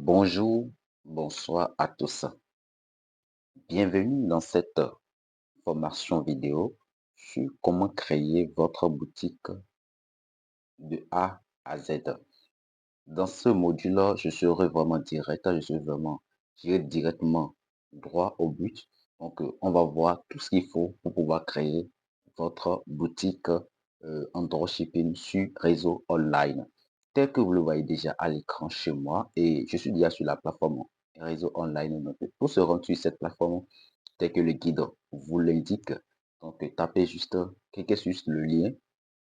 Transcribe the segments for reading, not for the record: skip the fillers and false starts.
Bonjour, bonsoir à tous. Bienvenue dans cette formation vidéo sur comment créer votre boutique de A à Z. Dans ce module, je serai vraiment direct, j'irai directement droit au but. Donc, on va voir tout ce qu'il faut pour pouvoir créer votre boutique en dropshipping sur réseau online. Tel que vous le voyez déjà à l'écran chez moi, et je suis déjà sur la plateforme réseau online. Donc, pour se rendre sur cette plateforme, tel que le guide vous l'indique, donc tapez juste, cliquez sur le lien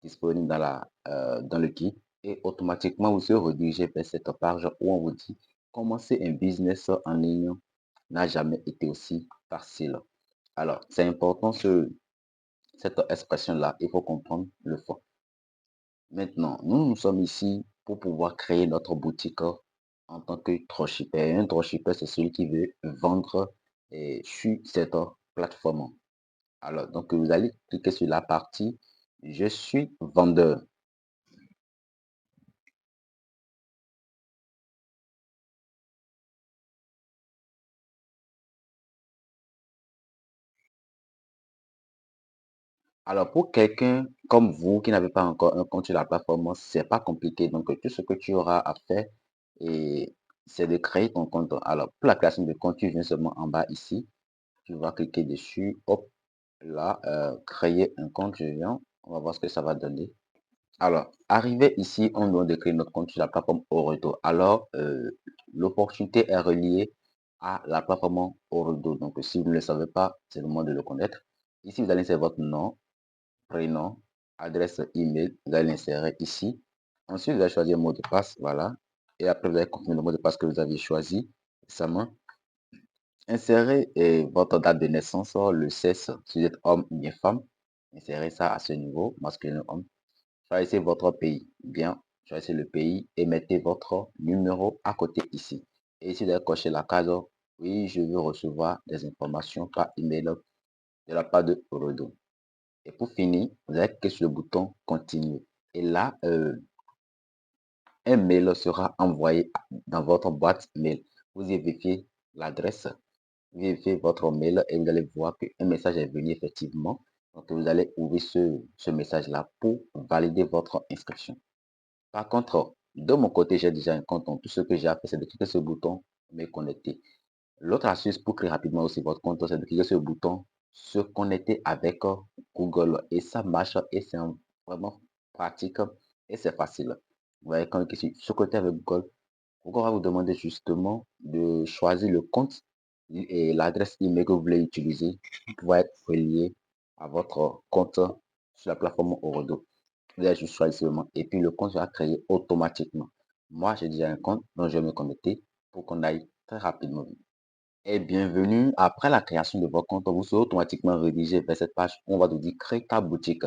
disponible dans le guide et automatiquement vous serez redirigé vers cette page où on vous dit commencer un business en ligne n'a jamais été aussi facile. Alors, c'est important cette expression-là, il faut comprendre le fond. Maintenant, nous sommes ici pour pouvoir créer notre boutique en tant que dropshipper. Un dropshipper, c'est celui qui veut vendre sur cette plateforme. Alors, donc, vous allez cliquer sur la partie je suis vendeur. Alors, pour quelqu'un comme vous qui n'avez pas encore un compte sur la plateforme, c'est pas compliqué. Donc, tout ce que tu auras à faire, et c'est de créer ton compte. Alors, pour la création de compte, tu viens seulement en bas ici. Tu vas cliquer dessus. Hop, là, créer un compte. Je viens. On va voir ce que ça va donner. Alors, arrivé ici, on doit créer notre compte sur la plateforme Oredo. Alors, l'opportunité est reliée à la plateforme Oredo. Donc, si vous ne le savez pas, c'est le moment de le connaître. Ici, vous allez insérer votre nom, prénom, adresse email, vous allez l'insérer ici. Ensuite, vous allez choisir un mot de passe, voilà. Et après, vous allez confirmer le mot de passe que vous aviez choisi récemment. Insérez votre date de naissance, le sexe, si vous êtes homme ou bien femme. Insérez ça à ce niveau, masculin ou homme. Choisissez votre pays, bien, choisissez le pays et mettez votre numéro à côté ici. Et ici, vous allez cocher la case, oui, je veux recevoir des informations par email de la part de Rodo. Et pour finir, vous allez cliquer sur le bouton continuer. Et là, un mail sera envoyé dans votre boîte mail. Vous y vérifiez l'adresse, vous vérifiez votre mail et vous allez voir qu'un message est venu effectivement. Donc, vous allez ouvrir ce message-là pour valider votre inscription. Par contre, de mon côté, j'ai déjà un compte. Donc, tout ce que j'ai à faire, c'est de cliquer sur le bouton me connecter. L'autre astuce pour créer rapidement aussi votre compte, c'est de cliquer sur le bouton se connecter avec Google. Et ça marche et c'est vraiment pratique et c'est facile. Vous voyez, quand vous cliquez sur se connecter avec Google, Google va vous demander justement de choisir le compte et l'adresse email que vous voulez utiliser pour pouvoir être relié à votre compte sur la plateforme Orodo. Vous allez juste choisir seulement et puis le compte sera créé automatiquement. Moi, j'ai déjà un compte, donc je vais me connecter pour qu'on aille très rapidement. Et bienvenue. Après la création de votre compte, vous serez automatiquement redirigé vers cette page où on va vous dire créer ta boutique.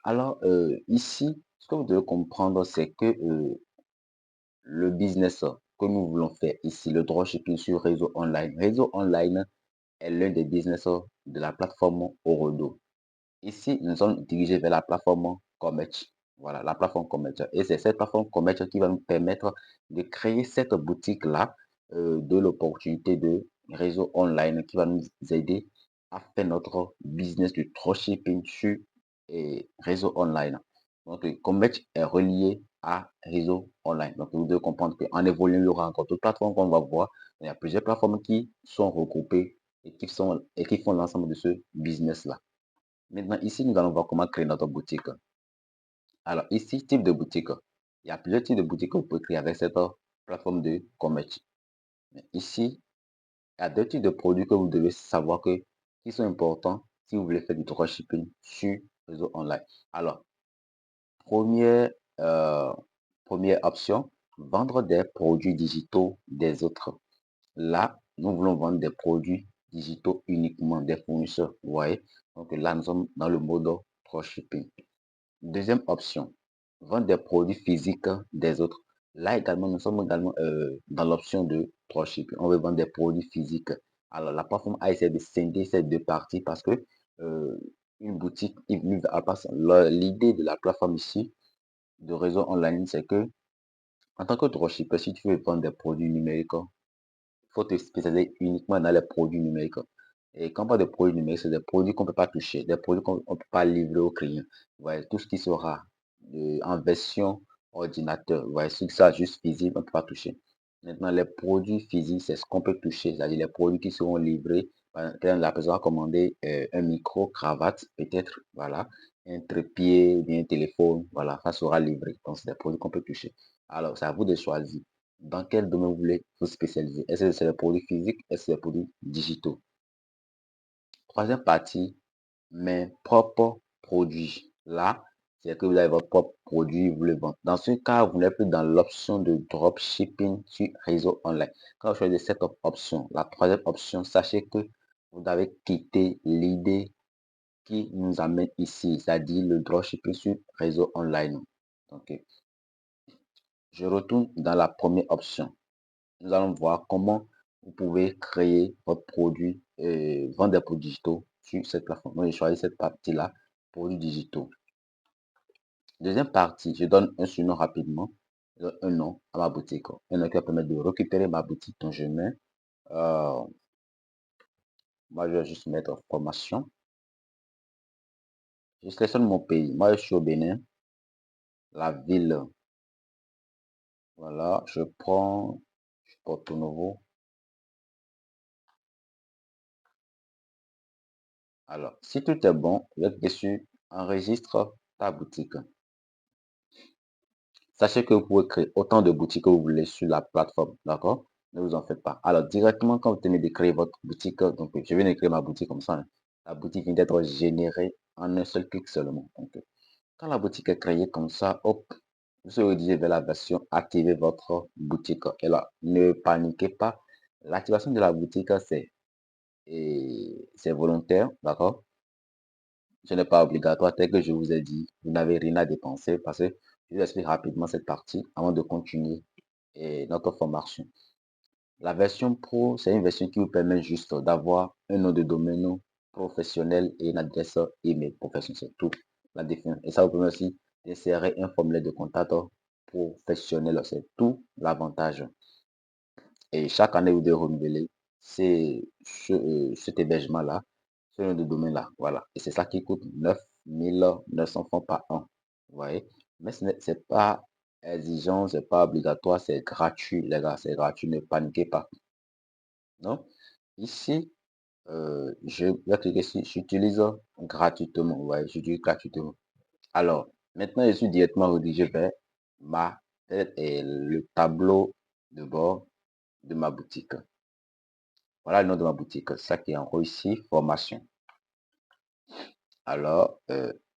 Alors, ici, ce que vous devez comprendre, c'est que le business que nous voulons faire ici, le dropshipping sur réseau online. Réseau online est l'un des business de la plateforme Orodo. Ici, nous sommes dirigés vers la plateforme Comet. Voilà, la plateforme Comet. Et c'est cette plateforme Comet qui va nous permettre de créer cette boutique-là, de l'opportunité de réseau online qui va nous aider à faire notre business de dropshipping sur réseau online. Donc, Comet est relié à réseau online. Donc, vous devez comprendre qu'en évoluant, il y aura encore d'autres plateformes qu'on va voir. Il y a plusieurs plateformes qui sont regroupées et qui font l'ensemble de ce business-là. Maintenant, ici, nous allons voir comment créer notre boutique. Alors, ici, type de boutique. Il y a plusieurs types de boutiques que vous pouvez créer avec cette plateforme de commerce. Ici, il y a deux types de produits que vous devez savoir qui sont importants si vous voulez faire du dropshipping sur réseau online. Alors, première, euh, première option, vendre des produits digitaux des autres. Là, nous voulons vendre des produits digitaux uniquement des fournisseurs. Vous voyez? Donc là, nous sommes dans le mode dropshipping. Deuxième option, vendre des produits physiques des autres. Là également, nous sommes également dans l'option de dropshipping. On veut vendre des produits physiques. Alors, la plateforme a essayé de scinder ces deux parties parce que une boutique, l'idée de la plateforme ici, de réseau online, c'est que en tant que dropshipper, si tu veux vendre des produits numériques, faut te spécialiser uniquement dans les produits numériques. Et quand on parle de produits numériques, c'est des produits qu'on ne peut pas toucher, des produits qu'on ne peut pas livrer aux clients. Ouais, tout ce qui sera en version ordinateur, ouais, ce qui sera juste physique, on ne peut pas toucher. Maintenant, les produits physiques, c'est ce qu'on peut toucher, c'est-à-dire les produits qui seront livrés. La personne va commander un micro, cravate, peut-être, voilà, un trépied ou bien un téléphone, voilà, ça sera livré. Donc, c'est des produits qu'on peut toucher. Alors, c'est à vous de choisir dans quel domaine vous voulez vous spécialiser. Est-ce que c'est les produits physiques, est-ce que c'est les produits digitaux? Troisième partie, mes propres produits. Là, c'est que vous avez votre propre produit, vous le vendez. Dans ce cas, vous n'êtes plus dans l'option de dropshipping sur réseau online. Quand vous choisissez cette option, la troisième option, sachez que vous avez quitté l'idée qui nous amène ici, c'est-à-dire le dropshipping sur réseau online. Donc, je retourne dans la première option. Nous allons voir comment vous pouvez créer votre produit, vendre des produits digitaux sur cette plateforme. Donc, je choisis cette partie-là, produits digitaux. Deuxième partie, je donne un surnom rapidement, un nom à ma boutique. Un nom qui va permettre de récupérer ma boutique. Donc, je mets, moi, je vais juste mettre formation. Je sélectionne mon pays. Moi, je suis au Bénin, la ville. Voilà, je prends Porto Novo. Alors, si tout est bon, vous êtes dessus, enregistre ta boutique. Sachez que vous pouvez créer autant de boutiques que vous voulez sur la plateforme, d'accord? Ne vous en faites pas. Alors, directement, quand vous tenez de créer votre boutique, donc je viens de créer ma boutique comme ça, hein. La boutique vient d'être générée en un seul clic seulement. Donc, quand la boutique est créée comme ça, hop, vous serez dirigé vers la version activer votre boutique. Et là, ne paniquez pas. L'activation de la boutique, c'est volontaire, d'accord? Ce n'est pas obligatoire, tel que je vous ai dit. Vous n'avez rien à dépenser parce que je vous explique rapidement cette partie avant de continuer notre formation. La version pro, c'est une version qui vous permet juste d'avoir un nom de domaine professionnel et une adresse email professionnelle. C'est tout la définition. Et ça vous permet aussi d'insérer un formulaire de contact professionnel. C'est tout l'avantage. Et chaque année, vous devez renouveler cet hébergement-là, ce nom de domaine-là. Voilà. Et c'est ça qui coûte 9 900 francs par an. Vous voyez? Mais ce n'est pas exigeant, c'est pas obligatoire, c'est gratuit, les gars. C'est gratuit, ne paniquez pas. Donc, ici, je vais cliquer sur j'utilise gratuitement. Vous voyez, j'utilise gratuitement. Alors, maintenant, je suis directement redirigé vers ma tête et le tableau de bord de ma boutique. Voilà le nom de ma boutique. Ça qui est en haut ici, formation. Alors,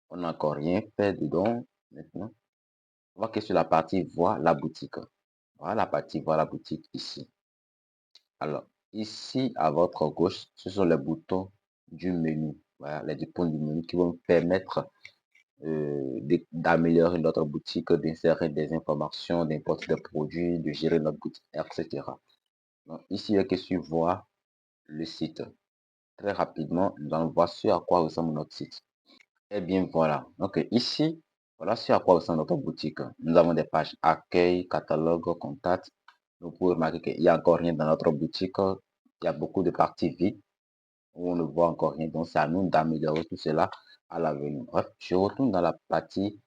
on n'a encore rien fait dedans. Maintenant, on va cliquer sur la partie voir la boutique. Voilà la partie voir la boutique ici. Alors, ici, à votre gauche, ce sont les boutons du menu. Voilà, les boutons du menu qui vont permettre d'améliorer notre boutique, d'insérer des informations, d'importer des produits, de gérer notre boutique, etc. Donc, ici, il y a que sur voir le site. Très rapidement, nous allons voir sur à quoi ressemble notre site. Eh bien, voilà. Donc, ici, voilà sur à quoi ressemble notre boutique. Nous avons des pages accueil, catalogue, contact. Vous pouvez remarquer qu'il n'y a encore rien dans notre boutique. Il y a beaucoup de parties vides où on ne voit encore rien. Donc, c'est à nous d'améliorer tout cela à l'avenir. Bref, je retourne dans la partie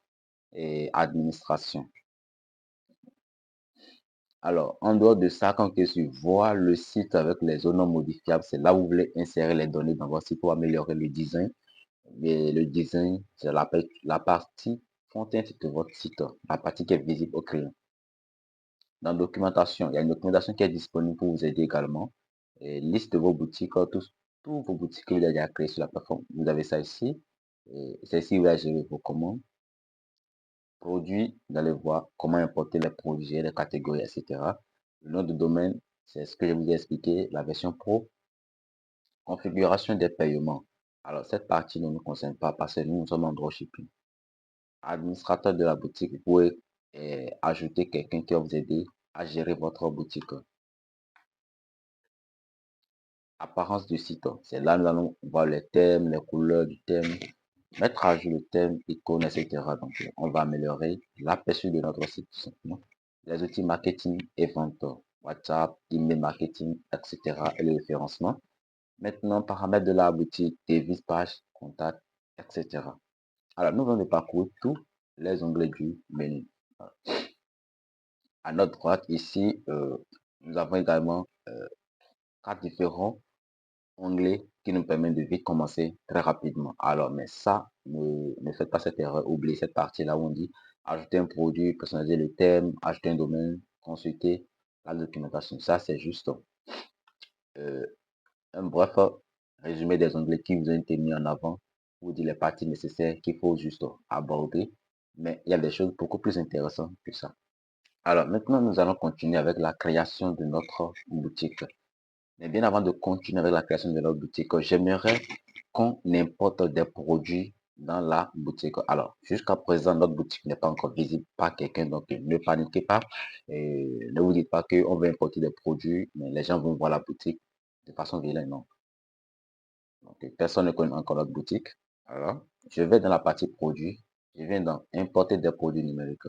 administration. Alors, en dehors de ça, quand tu vois le site avec les zones non modifiables, c'est là où vous voulez insérer les données dans votre site pour améliorer le design. Mais le design, c'est la partie front-end de votre site, la partie qui est visible au client. Dans documentation, il y a une documentation qui est disponible pour vous aider également. Et liste de vos boutiques, tous vos boutiques que vous avez déjà créées sur la plateforme. Vous avez ça ici. C'est ici où vous allez gérer vos commandes. Produits, vous allez voir comment importer les produits, les catégories, etc. Le nom de domaine, c'est ce que je vous ai expliqué, la version pro. Configuration des paiements. Alors, cette partie ne nous concerne pas parce que nous sommes en dropshipping. Administrateur de la boutique, vous pouvez ajouter quelqu'un qui va vous aider à gérer votre boutique. Apparence du site, c'est là nous allons voir les thèmes, les couleurs du thème, mettre à jour le thème, icône, etc. Donc, on va améliorer l'aperçu de notre site tout simplement. Les outils marketing et vente. WhatsApp, email marketing, etc. et le référencement. Maintenant, paramètres de la boutique, devis, page, contact, etc. Alors, nous allons parcourir tous les onglets du menu. À notre droite, ici, nous avons également 4 différents onglets qui nous permettent de vite commencer très rapidement. Alors, mais ça, ne faites pas cette erreur. Oubliez cette partie-là où on dit ajouter un produit, personnaliser le thème, ajouter un domaine, consulter la documentation. Ça, c'est juste euh, un bref résumé des onglets qui vous ont été mis en avant pour dire les parties nécessaires qu'il faut juste aborder. Mais il y a des choses beaucoup plus intéressantes que ça. Alors, maintenant, nous allons continuer avec la création de notre boutique. Mais bien avant de continuer avec la création de notre boutique, j'aimerais qu'on importe des produits dans la boutique. Alors, jusqu'à présent, notre boutique n'est pas encore visible par quelqu'un, donc ne paniquez pas. Et ne vous dites pas qu'on veut importer des produits, mais les gens vont voir la boutique de façon vilaine, non. Donc, personne ne connaît encore notre boutique. Alors, je vais dans la partie produits. Je viens dans importer des produits numériques.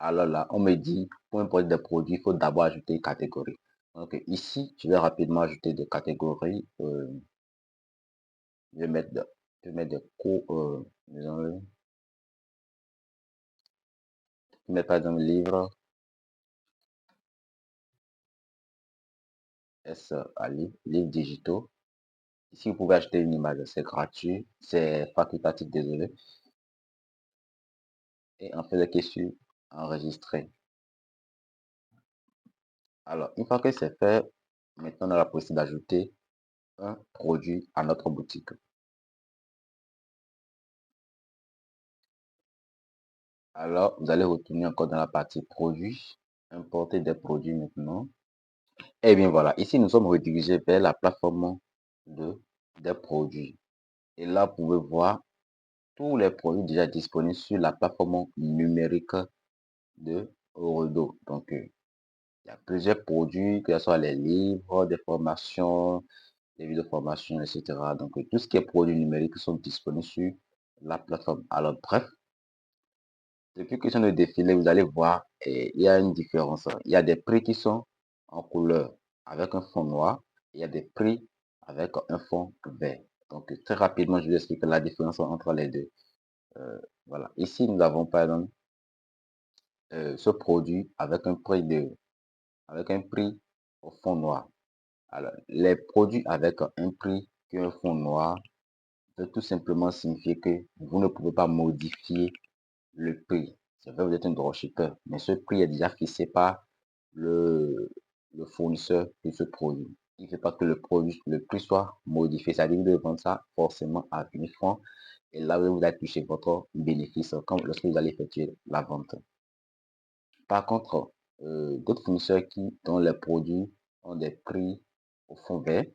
Alors là, on me dit, pour importer des produits, il faut d'abord ajouter une catégorie. Donc ici, je vais rapidement ajouter des catégories. Je vais mettre, des cours, disons, je vais mettre par exemple livre, S à livre, livres digitaux. Ici, vous pouvez acheter une image, c'est gratuit, c'est facultatif, désolé. Et en fait, la question enregistrer. Alors, une fois que c'est fait, maintenant on a la possibilité d'ajouter un produit à notre boutique. Alors, vous allez retourner encore dans la partie produits, importer des produits maintenant. Et bien voilà, ici nous sommes redirigés vers la plateforme des produits. Et là, vous pouvez voir tous les produits déjà disponibles sur la plateforme numérique de Orodo. Donc, il y a plusieurs produits, que ce soit les livres, des formations, des vidéos de formation, etc. Donc, tout ce qui est produits numériques sont disponibles sur la plateforme. Alors, bref, depuis que je viens de défiler, vous allez voir, il y a une différence. Il y a des prix qui sont en couleur avec un fond noir. Il y a des prix avec un fond vert. Donc, très rapidement, je vais expliquer la différence entre les deux. Voilà. Ici, nous avons par exemple ce produit avec un prix au fond noir. Alors, les produits avec un prix qui est un fond noir peut tout simplement signifier que vous ne pouvez pas modifier le prix. C'est vrai, vous êtes un dropshipper, mais ce prix est déjà fixé par le, le fournisseur de ce produit. Il ne fait pas que le prix soit modifié. Ça à dire que vous devez vendre ça forcément à 1000 francs. Et là, vous allez toucher votre bénéfice lorsque vous allez effectuer la vente. Par contre, d'autres fournisseurs dont les produits ont des prix au fond vert,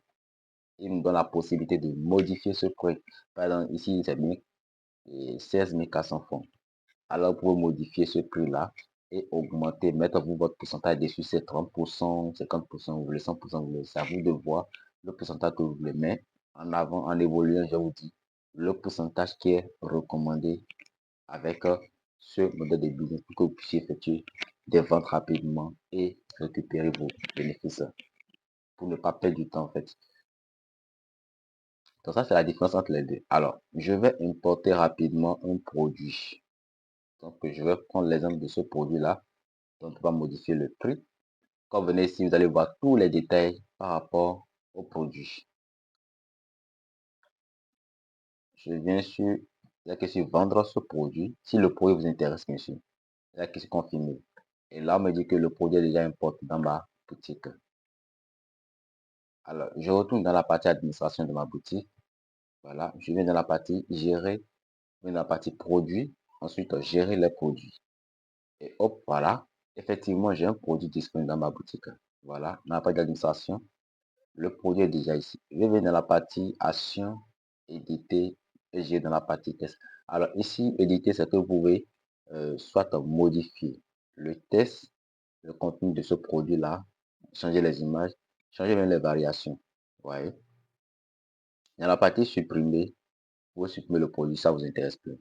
ils nous donnent la possibilité de modifier ce prix. Par exemple, ici, c'est 16 400 francs. Alors, vous pouvez modifier ce prix-là et augmenter, mettre vous votre pourcentage dessus, c'est 30%, 50%, vous voulez 100%, vous voulez. C'est à vous de voir le pourcentage que vous voulez. Mais en avant, en évoluant, je vous dis le pourcentage qui est recommandé avec ce modèle de business pour que vous puissiez effectuer des ventes rapidement et récupérer vos bénéfices pour ne pas perdre du temps en fait. Donc ça, c'est la différence entre les deux. Alors, je vais importer rapidement un produit. Donc, je vais prendre l'exemple de ce produit-là. Donc, on va modifier le prix. Quand vous venez ici, vous allez voir tous les détails par rapport au produit. Je viens sur la question vendre ce produit. Si le produit vous intéresse, bien sûr. La question confirmer. Et là, on me dit que le produit est déjà importé dans ma boutique. Alors, je retourne dans la partie administration de ma boutique. Voilà, je viens dans la partie gérer, je viens dans la partie produit. Ensuite, gérer les produits. Et hop, voilà. Effectivement, j'ai un produit disponible dans ma boutique. Voilà, dans la partie d'administration, le produit est déjà ici. Je vais dans la partie action, éditer, et j'ai dans la partie test. Alors ici, éditer, c'est que vous pouvez soit modifier le test, le contenu de ce produit-là, changer les images, changer même les variations. Vous voyez. Dans la partie supprimer, vous supprimez le produit, ça vous intéresse plus.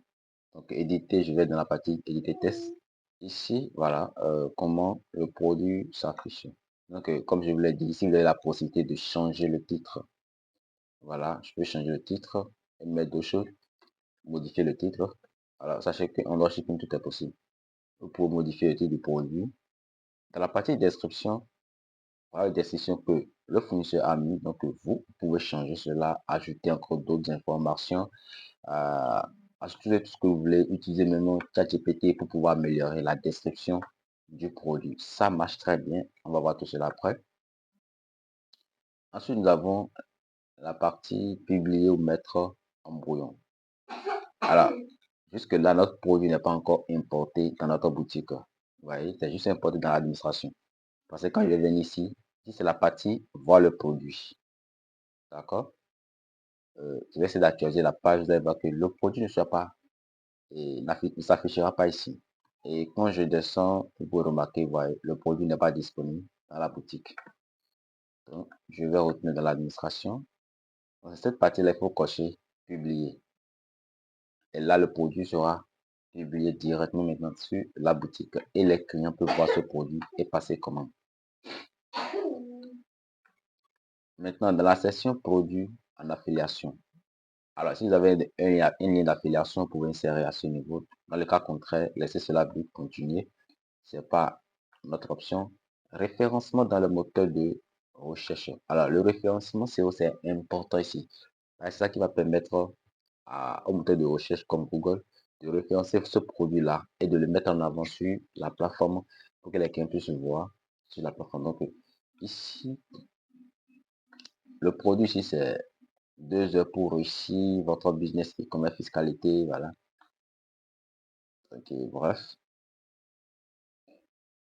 Donc éditer, je vais dans la partie éditer test. Ici, voilà, comment le produit s'affiche. Donc, comme je vous l'ai dit, ici, vous avez la possibilité de changer le titre. Voilà, je peux changer le titre et mettre d'autres choses, modifier le titre. Alors, sachez qu'en dropshipping, tout est possible. Vous pouvez modifier le titre du produit. Dans la partie description, voilà, la description que le fournisseur a mis, donc vous pouvez changer cela, ajouter encore d'autres informations, ajouter tout ce que vous voulez, utiliser maintenant ChatGPT pour pouvoir améliorer la description du produit. Ça marche très bien. On va voir tout cela après. Ensuite, nous avons la partie publier ou mettre en brouillon. Alors, jusque-là, notre produit n'est pas encore importé dans notre boutique. Vous voyez, c'est juste importé dans l'administration. Parce que quand je viens ici, c'est la partie voir le produit. D'accord? Je vais essayer d'actualiser la page. Vous allez voir que le produit ne soit pas et ne s'affichera pas ici. Et quand je descends, vous pouvez remarquer, voyez, le produit n'est pas disponible dans la boutique. Donc, je vais retourner dans l'administration. Dans cette partie-là, il faut cocher publier. Et là, le produit sera publié directement maintenant sur la boutique. Et les clients peuvent voir ce produit et passer commande. Maintenant, dans la section produits en affiliation. Alors, si vous avez un lien d'affiliation, vous pouvez insérer à ce niveau. Dans le cas contraire, laissez cela but continuer. Ce n'est pas notre option. Référencement dans le moteur de recherche. Alors, le référencement, c'est aussi important ici. C'est ça qui va permettre au moteur de recherche comme Google de référencer ce produit-là et de le mettre en avant sur la plateforme pour que les clients puissent voir sur la plateforme. Donc, ici, le produit ici, c'est 2 heures pour réussir votre business e-commerce fiscalité. Voilà. Ok, bref,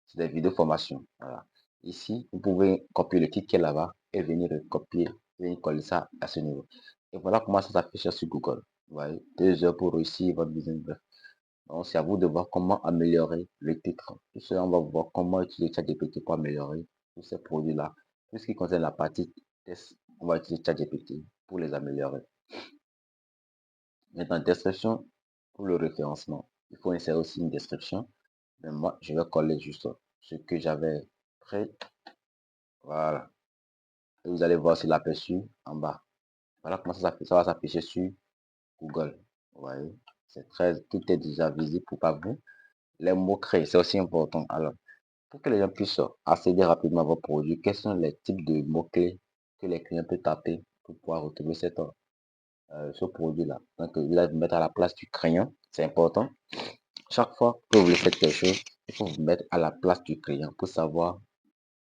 c'est des vidéos formation. Voilà. Ici, vous pouvez copier le titre qui est là-bas et venir copier, venir coller ça à ce niveau. Et voilà comment ça s'affiche sur Google. Vous voyez, 2 heures pour réussir votre business. Bref. Donc, c'est à vous de voir comment améliorer le titre. Tout cela, on va voir comment utiliser ChatGPT pour améliorer tous ces produits-là. Tout ce qui concerne la partie test, on va utiliser ChatGPT pour les améliorer. Maintenant, description pour le référencement. Il faut insérer aussi une description. Mais moi, je vais coller juste ce que j'avais prêt. Voilà. Et vous allez voir sur l'aperçu en bas. Voilà comment ça va s'afficher sur Google. Vous voyez, tout est déjà visible pour pas vous. Les mots-clés, c'est aussi important. Alors, pour que les gens puissent accéder rapidement à vos produits, quels sont les types de mots-clés que les clients peuvent taper pour pouvoir retrouver ce produit-là. Donc, vous allez vous mettre à la place du client, c'est important. Chaque fois que vous voulez faire quelque chose, il faut vous mettre à la place du client pour savoir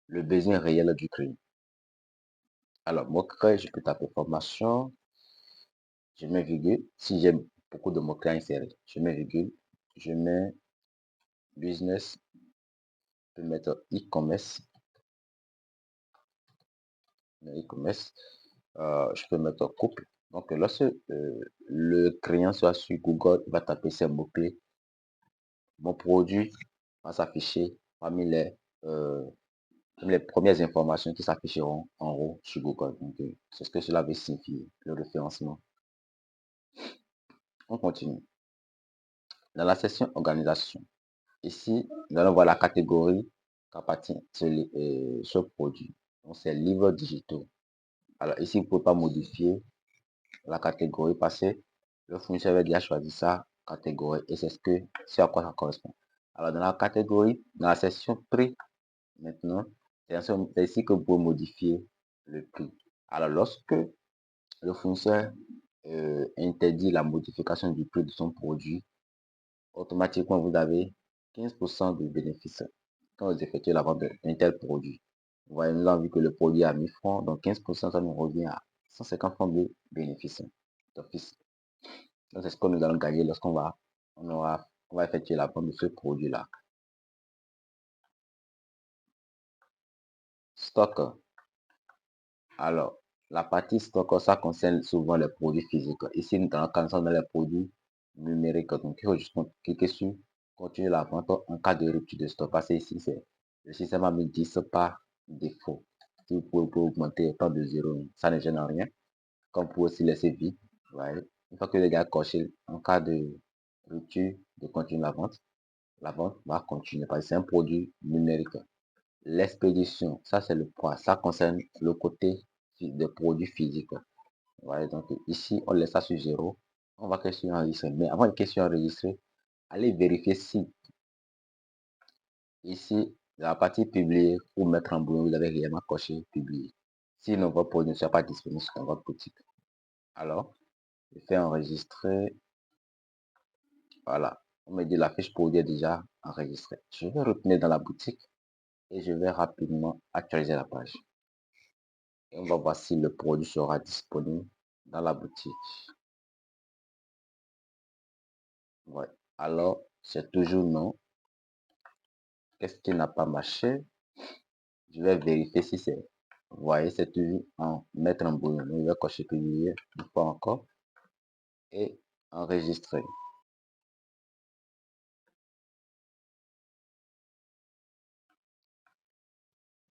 le besoin réel du client. Alors, mots-clés, je peux taper formation, je mets virgule. Si j'ai beaucoup de mots-clés insérés, je mets virgule, je mets business, je peux mettre e-commerce, e-commerce. Je peux mettre couple. Donc, lorsque le client soit sur Google, il va taper ces mots-clés. Mon produit va s'afficher parmi les premières informations qui s'afficheront en haut sur Google. Donc, c'est ce que cela veut signifier, le référencement. On continue. Dans la section organisation, ici, nous allons voir la catégorie qui appartient sur ce produit. Donc, c'est livres digitaux. Alors, ici, vous ne pouvez pas modifier la catégorie parce que le fournisseur avait déjà choisi sa catégorie et c'est à quoi ça correspond. Alors, dans la catégorie, dans la section prix, maintenant, c'est ici que vous pouvez modifier le prix. Alors, lorsque le fournisseur interdit la modification du prix de son produit, automatiquement, vous avez 15% de bénéfice quand vous effectuez la vente d'un tel produit. Vous voyez, nous avons vu que le produit a 1000 francs, donc 15%, ça nous revient à 150 francs de bénéfice d'office. Donc, c'est ce que nous allons gagner lorsqu'on va effectuer la vente de ce produit-là. Stock. Alors, la partie stock, ça concerne souvent les produits physiques. Ici, nous allons dans les produits numériques. Donc, il faut juste cliquer sur continuer la vente en cas de rupture de stock. Parce que ici, le système a mis 10 par défaut. Si vous pouvez augmenter autant de 0, ça ne gêne rien. Comme vous pouvez aussi laisser vide. Une fois que les gars cochent en cas de rupture, de continuer la vente. la vente va continuer parce que c'est un produit numérique. L'expédition, ça c'est le poids. Ça concerne le côté des produits physiques. Voilà, donc ici, on laisse ça sur 0. On va cliquer sur enregistrer. Mais avant de cliquer sur enregistrer, allez vérifier si ici, la partie publier ou mettre en bouillon, vous avez réellement coché publier. Sinon, votre produit ne sera pas disponible sur votre boutique. Alors, je fais enregistrer. Voilà. On me dit la fiche produit est déjà enregistrée. Je vais retourner dans la boutique et je vais rapidement actualiser la page. Et on va voir si le produit sera disponible dans la boutique. Ouais. Alors, c'est toujours non. Qu'est-ce qui n'a pas marché? Je vais vérifier si c'est. Vous voyez, c'est toujours en mettre en bouillon. Je vais cocher publier une fois encore et enregistrer.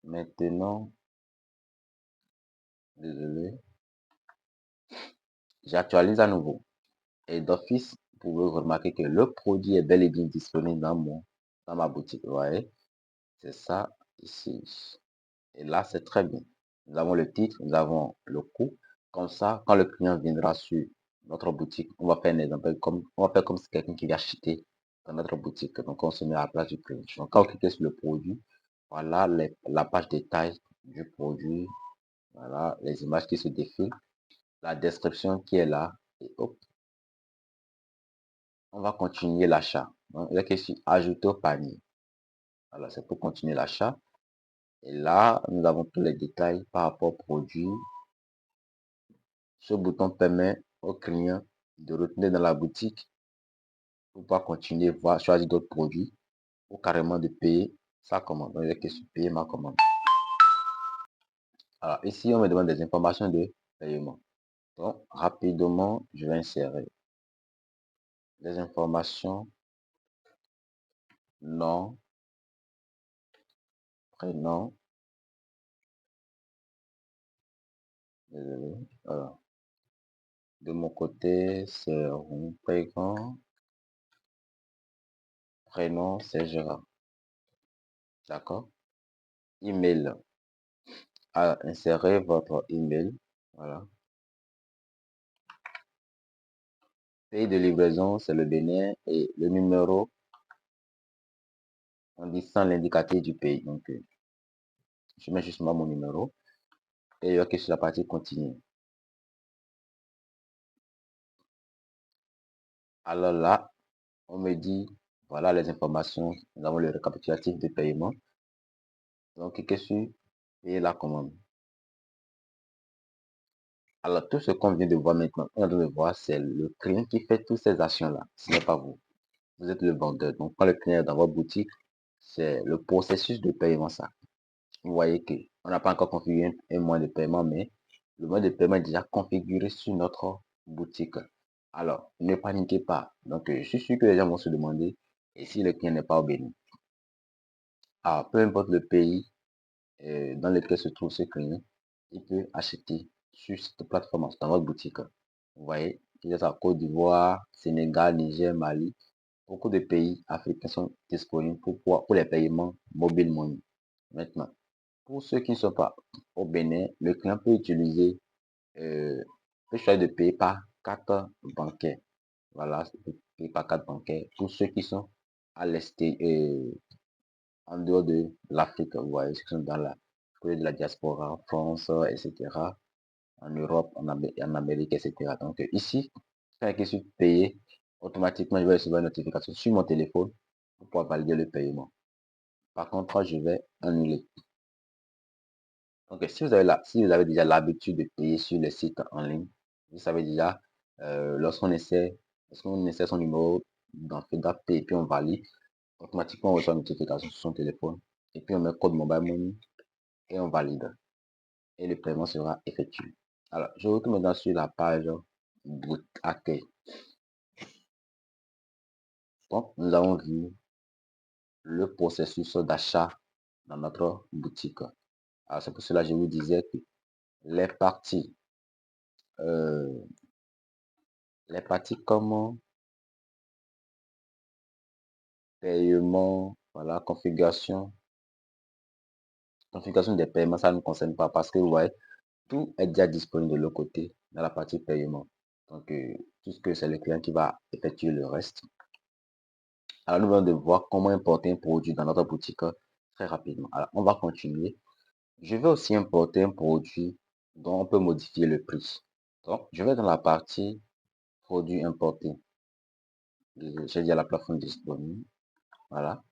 Maintenant, désolé, j'actualise à nouveau. Et d'office, vous pouvez remarquer que le produit est bel et bien disponible dans ma boutique. Vous voyez, c'est ça ici. Et là, c'est très bien. Nous avons le titre, nous avons le coût. Comme ça, quand le client viendra sur notre boutique, on va faire un exemple on va faire comme si quelqu'un qui vient acheter dans notre boutique. Donc, on se met à la place du client. Donc, quand vous cliquez sur le produit, voilà la page détail du produit. Voilà les images qui se défilent, la description qui est là. Et hop, on va continuer l'achat. Donc, il y a question ajouter au panier. Voilà, c'est pour continuer l'achat. Et là, nous avons tous les détails par rapport au produit. Ce bouton permet au client de retourner dans la boutique pour pouvoir continuer, voir, choisir d'autres produits ou carrément de payer sa commande. Donc, il y a question payer ma commande. Alors, ici, on me demande des informations de paiement. Donc, rapidement, je vais insérer les informations, nom, prénom. Désolé. Alors, de mon côté, c'est prénom, prénom, c'est Gérard. D'accord? Email. À insérer votre email. Voilà. Pays de livraison, c'est le Bénin et le numéro, on dit sans l'indicatif du pays. Donc, je mets justement mon numéro et OK sur la partie continue. Alors là, on me dit, voilà les informations. Nous avons le récapitulatif de paiement. Donc, qu'est-ce que payer la commande? Alors, tout ce qu'on vient de voir maintenant, on vient de voir, c'est le client qui fait toutes ces actions-là. Ce n'est pas vous. Vous êtes le vendeur. Donc, quand le client est dans votre boutique, c'est le processus de paiement, ça. Vous voyez que on n'a pas encore configuré un moyen de paiement, mais le moyen de paiement est déjà configuré sur notre boutique. Alors, ne paniquez pas. Donc, je suis sûr que les gens vont se demander, et si le client n'est pas au Bénin? Alors, peu importe le pays dans lequel se trouve ce client, il peut acheter sur cette plateforme, dans votre boutique. Vous voyez, il y a Côte d'Ivoire, Sénégal, Niger, Mali. Beaucoup de pays africains sont disponibles pour les paiements mobile money. Maintenant, pour ceux qui ne sont pas au Bénin, le client peut utiliser, peut choisir de payer par carte bancaire. Voilà, payer par carte bancaire. Pour ceux qui sont à l'est, en dehors de l'Afrique, vous voyez, ceux qui sont dans de la diaspora, France, etc., en Europe, en Amérique, etc. Donc ici, quand je suis payé, automatiquement, je vais recevoir une notification sur mon téléphone pour pouvoir valider le paiement. Par contre, je vais annuler. Donc, si vous avez déjà l'habitude de payer sur les sites en ligne, vous savez déjà, lorsqu'on essaie son numéro dans FedApay et puis on valide, automatiquement on reçoit une notification sur son téléphone et puis on met code mobile money et on valide et le paiement sera effectué. Alors, je retourne maintenant sur la page accueil. Donc, nous avons vu le processus d'achat dans notre boutique. Alors, c'est pour cela que je vous disais que les parties, euh, les parties comme paiement, voilà, configuration des paiements, ça ne nous concerne pas parce que, ouais, tout est déjà disponible de l'autre côté dans la partie paiement. Donc, tout ce que c'est le client qui va effectuer le reste. Alors, nous allons devoir comment importer un produit dans notre boutique très rapidement. Alors, on va continuer. Je vais aussi importer un produit dont on peut modifier le prix. Donc, je vais dans la partie produits importés. J'ai dit à la plateforme disponible. Voilà.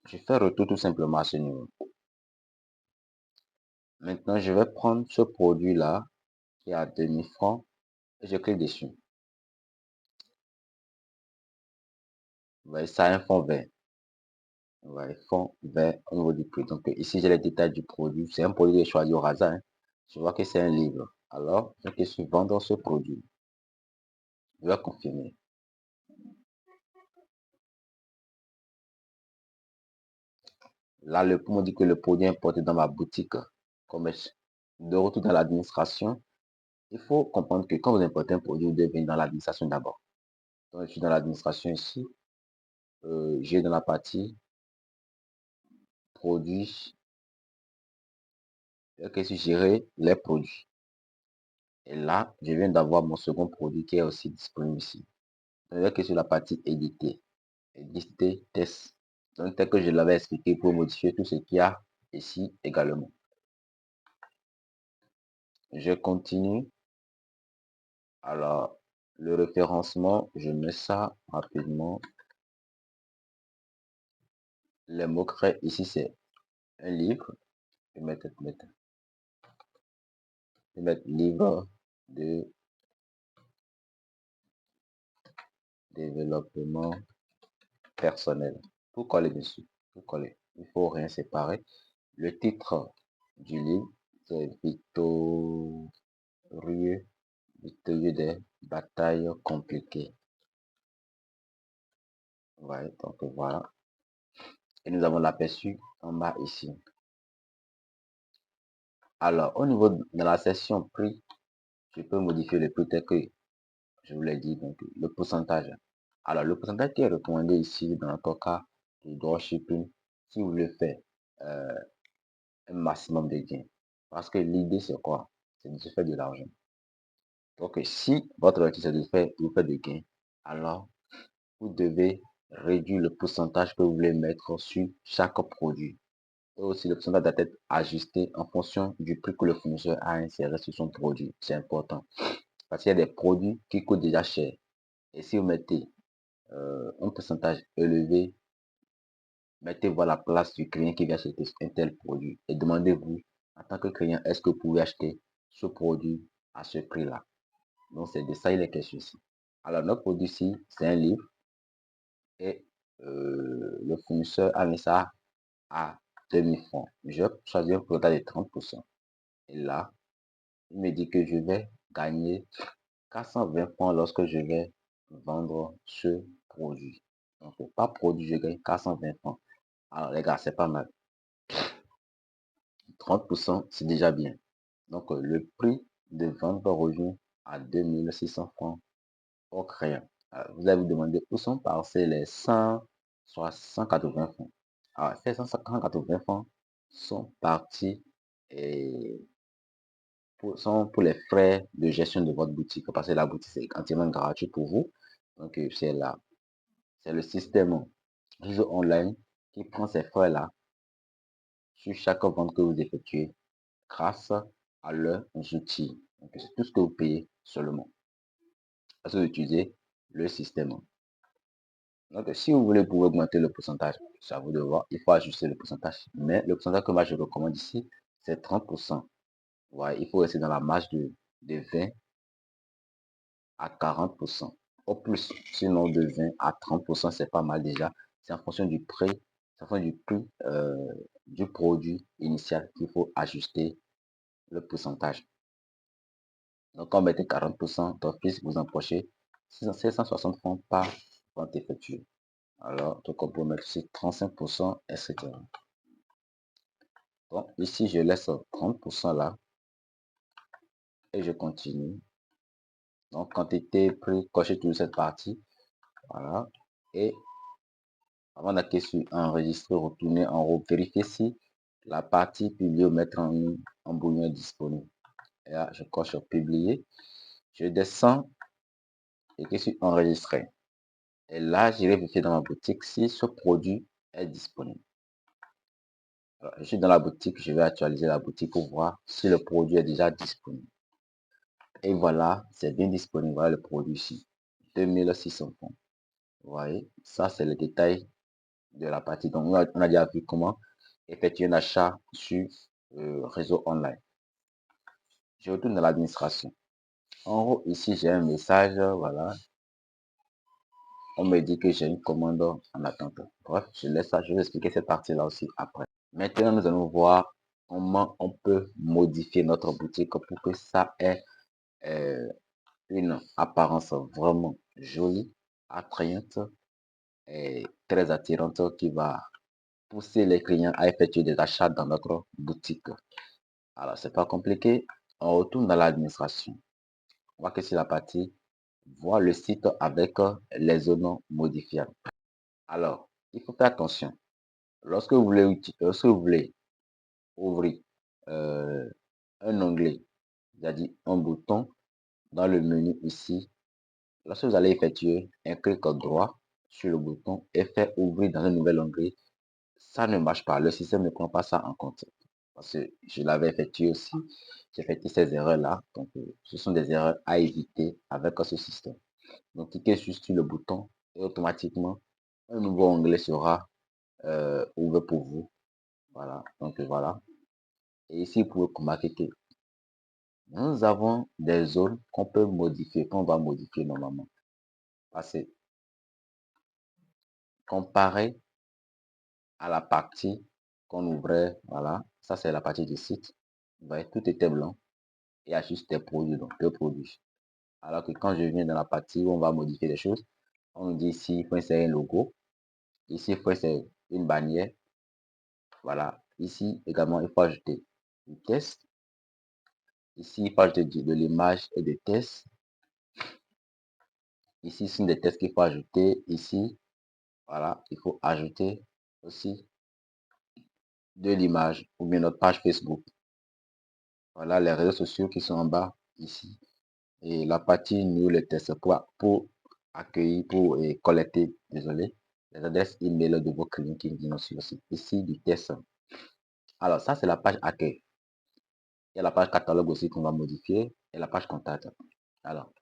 Je fais retour tout simplement à ce niveau. Maintenant, je vais prendre ce produit-là qui est à 2000 francs et je clique dessus. Vous voyez, ça a un fond vert. Vous voyez, fond vert au niveau du prix. Donc, ici, j'ai les détails du produit. C'est un produit que j'ai choisi au hasard. Hein. Je vois que c'est un livre. Alors, je clique sur vendre ce produit. Je vais confirmer. Là, le pour me dit que le produit est importé dans ma boutique commerce. De retour dans l'administration, il faut comprendre que quand vous importez un produit, vous devez venir dans l'administration d'abord. Donc, je suis dans l'administration ici. J'ai dans la partie produits. Que si gérer les produits. Et là, je viens d'avoir mon second produit qui est aussi disponible ici. Donc, que sur la partie éditer. Éditer test. Donc, tel que je l'avais expliqué pour modifier tout ce qu'il y a ici également. Je continue. Alors, le référencement, je mets ça rapidement. Les mots-clés, ici, c'est un livre. Je vais mettre livre de développement personnel. Pour coller dessus. Pour coller. Il faut rien séparer. Le titre du livre, c'est victorieux des batailles compliquées. Ouais, donc voilà. Et nous avons l'aperçu en bas ici. Alors, au niveau de la section prix, je peux modifier le prix tel que je vous l'ai dit, donc le pourcentage. Alors, le pourcentage qui est recommandé ici, dans notre cas du dropshipping, si vous voulez faire un maximum de gains. Parce que l'idée, c'est quoi? C'est de se faire de l'argent. Donc, si votre objectif c'est de faire, des gains, alors vous devez réduire le pourcentage que vous voulez mettre sur chaque produit. Et aussi, le pourcentage doit être ajusté en fonction du prix que le fournisseur a inséré sur son produit. C'est important. Parce qu'il y a des produits qui coûtent déjà cher. Et si vous mettez un pourcentage élevé, mettez-vous à la place du client qui vient acheter un tel produit. Et demandez-vous, en tant que client, est-ce que vous pouvez acheter ce produit à ce prix-là? Donc, c'est de ça il est question ici. Alors, notre produit ici, c'est un livre. Et le fournisseur a mis ça à 2000 francs. Je choisis un pourcentage de 30%. Et là, il me dit que je vais gagner 420 francs lorsque je vais vendre ce produit. Donc, par produit, je gagne 420 francs. Alors, les gars, c'est pas mal. 30%, c'est déjà bien. Donc, le prix de vente revient à 2600 francs au crayon. Vous allez vous demander où sont passés les 180 francs. Alors, ces 180 francs sont partis et sont pour les frais de gestion de votre boutique. Parce que la boutique, c'est entièrement gratuit pour vous. Donc, c'est là. C'est le système réseau online qui prend ces frais-là sur chaque vente que vous effectuez grâce à leurs outils. Donc, c'est tout ce que vous payez seulement. Parce que vous utilisez le système. Donc, si vous voulez pouvoir augmenter le pourcentage, c'est à vous de voir. Il faut ajuster le pourcentage. Mais le pourcentage que moi je recommande ici, c'est 30%. Ouais, il faut rester dans la marge de 20 à 40%. Au plus, sinon de 20 à 30%, c'est pas mal déjà. C'est en fonction du prix, c'est en fonction du prix du produit initial qu'il faut ajuster le pourcentage. Donc, quand vous mettez 40% d'office, vous emprochez 760 francs par vente effectuée. Alors, donc on peut mettre ici 35%, etc. Donc, ici, je laisse 30% là et je continue. Donc, quantité, prix, cocher toute cette partie. Voilà. Et Avant d'acquer sur enregistrer, retourner en haut, vérifier si la partie publiée ou mettre en ligne en brouillon est disponible. Et là, je coche sur publier. Je descends et clique sur enregistrer. Et là, j'irai vérifier dans ma boutique si ce produit est disponible. Alors, je suis dans la boutique, je vais actualiser la boutique pour voir si le produit est déjà disponible. Et voilà, c'est bien disponible. Voilà le produit ici. 2600 francs. Vous voyez, ça c'est le détail de la partie. Donc, on a déjà vu comment effectuer un achat sur réseau online. Je retourne dans l'administration. En haut, ici, j'ai un message. Voilà. On me dit que j'ai une commande en attente. Bref, je laisse ça. Je vais expliquer cette partie-là aussi après. Maintenant, nous allons voir comment on peut modifier notre boutique pour que ça ait une apparence vraiment jolie, attrayante et très attirante qui va pousser les clients à effectuer des achats dans notre boutique. Alors, c'est pas compliqué. On retourne dans l'administration. On va que sur la partie voir le site avec les zones modifiables. Alors, il faut faire attention. Lorsque vous voulez ouvrir un onglet, c'est-à-dire un bouton dans le menu ici, lorsque vous allez effectuer un clic droit sur le bouton et faire ouvrir dans un nouvel onglet, ça ne marche pas. Le système ne prend pas ça en compte. Parce que je l'avais effectué aussi. J'ai effectué ces erreurs-là. Donc, ce sont des erreurs à éviter avec ce système. Donc, cliquez juste sur le bouton et automatiquement, un nouveau onglet sera ouvert pour vous. Voilà. Donc, voilà. Et ici, vous pouvez remarquer que nous avons des zones qu'on peut modifier, qu'on va modifier normalement. Parce que comparé à la partie qu'on ouvrait, voilà, ça c'est la partie du site. Vous voyez, tout était blanc. Il y a juste des produits, donc deux produits. Alors que quand je viens dans la partie où on va modifier les choses, on nous dit ici, il faut insérer un logo. Ici, il faut insérer une bannière. Voilà. Ici, également, il faut ajouter du test. Ici, il faut ajouter de l'image et des tests. Ici, ce sont des tests qu'il faut ajouter. Ici, voilà, il faut ajouter aussi de l'image ou bien notre page Facebook. Voilà les réseaux sociaux qui sont en bas ici. Et la partie nous les tests pour accueillir, pour collecter, désolé, les adresses email de vos clients qui viennent sur le site. Ici, du test. Alors, ça, c'est la page accueil. Il y a la page catalogue aussi qu'on va modifier et la page contact. Alors,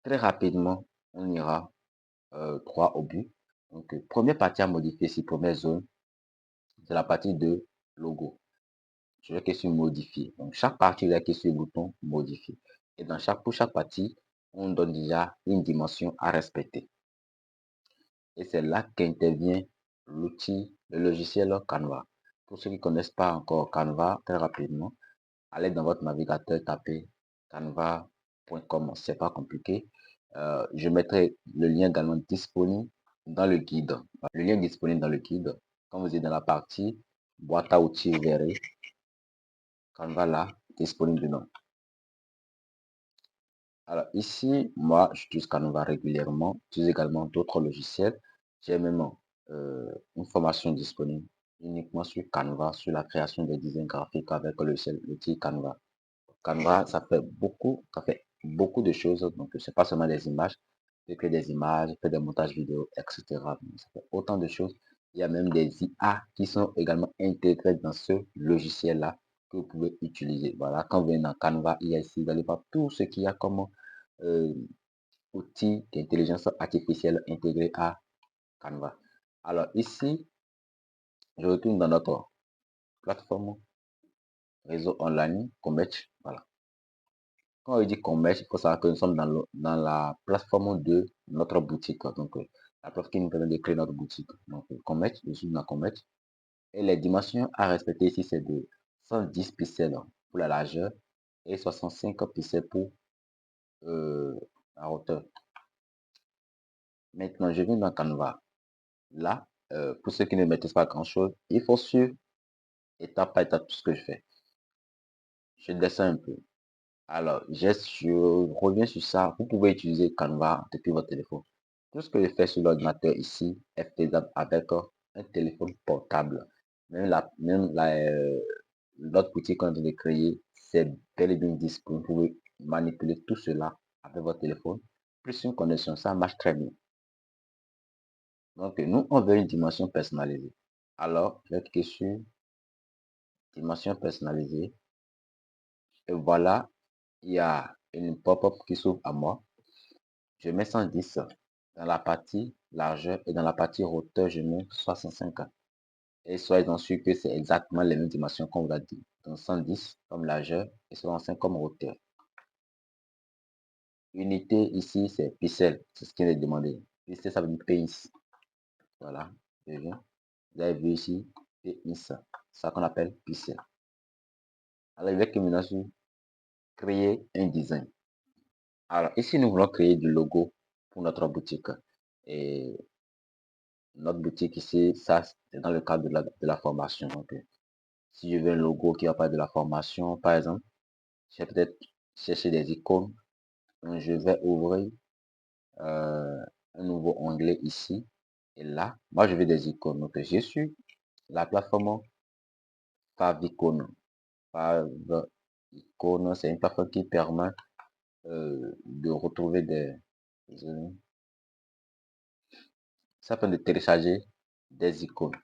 très rapidement, on ira droit au but. Donc, première partie à modifier ici, première zone, c'est la partie de logo. Je vais cliquer sur modifier. Donc, chaque partie, il y a cliquer sur le bouton modifier. Et pour chaque partie, on donne déjà une dimension à respecter. Et c'est là qu'intervient l'outil, le logiciel Canva. Pour ceux qui ne connaissent pas encore Canva, très rapidement, allez dans votre navigateur, tapez canva.com. C'est pas compliqué. Je mettrai le lien également disponible dans le guide. Le lien disponible dans le guide. Quand vous êtes dans la partie boîte à outils, vous verrez Canva là, disponible dedans. Alors ici, moi, j'utilise Canva régulièrement. J'utilise également d'autres logiciels. J'ai même une formation disponible uniquement sur Canva, sur la création de designs graphiques avec l'outil Canva. Canva, ça fait beaucoup de choses. Donc, c'est pas seulement des images. Je créer des images, faire des montages vidéo, etc. Ça fait autant de choses. Il y a même des IA qui sont également intégrés dans ce logiciel-là que vous pouvez utiliser. Voilà, quand vous venez dans Canva, il y a ici, vous allez voir tout ce qu'il y a comme euh, outil d'intelligence artificielle intégré à Canva. Alors ici, je retourne dans notre plateforme réseau online, Comet. Voilà. Quand on dit commerce, il faut savoir que nous sommes dans la plateforme de notre boutique. Donc, la plateforme qui nous permet de créer notre boutique. Donc, commerce, je suis dans commerce. Et les dimensions à respecter ici, c'est de 110 pixels pour la largeur et 65 pixels pour la hauteur. Maintenant, je viens dans Canva. Là, pour ceux qui ne maîtrisent pas grand-chose, il faut suivre étape par étape tout ce que je fais. Je descends un peu. Alors, je reviens sur ça. Vous pouvez utiliser Canva depuis votre téléphone. Tout ce que je fais sur l'ordinateur ici est faisable avec un téléphone portable. Notre boutique qu'on a créé, c'est bel et bien disponible. Vous pouvez manipuler tout cela avec votre téléphone. Plus une connexion, ça marche très bien. Donc, nous, on veut une dimension personnalisée. Alors, je vais cliquer sur dimension personnalisée. Et voilà, il y a une pop-up qui s'ouvre à moi. Je mets 110 dans la partie largeur et dans la partie hauteur, je mets 65. Et soyez-en sûr que c'est exactement les mêmes dimensions qu'on vous a dit. Donc 110 comme largeur et 65 comme hauteur. Unité ici, c'est pixel. C'est ce qu'il est demandé. Pixel, ça veut dire pays. Voilà. Vous avez vu ici, pays. Ça qu'on appelle pixel. Alors, je vais maintenant sur créer un design. Alors, ici, nous voulons créer du logo pour notre boutique. Et notre boutique ici, ça, c'est dans le cadre de la formation. Donc, si je veux un logo qui va parler de la formation, par exemple, je vais peut-être chercher des icônes. Donc, je vais ouvrir un nouveau onglet ici. Et là, moi, je veux des icônes. Donc, je suis la plateforme Favicon. Favicon, c'est une plateforme qui permet de retrouver ça permet de télécharger des icônes.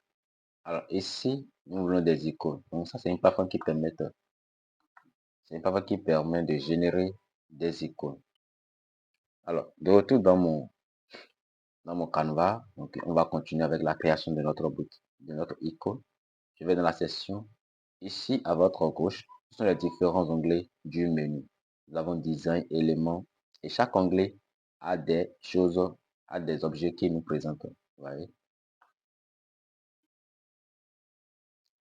Alors ici, nous voulons des icônes. Donc ça, c'est une plateforme qui permet de générer des icônes. Alors, de retour dans mon Canva, donc on va continuer avec la création de notre boutique, de notre icône. Je vais dans la section. Ici, à votre gauche, ce sont les différents onglets du menu. Nous avons design, éléments, et chaque onglet a des choses, a des objets qui nous présentent. Vous voyez?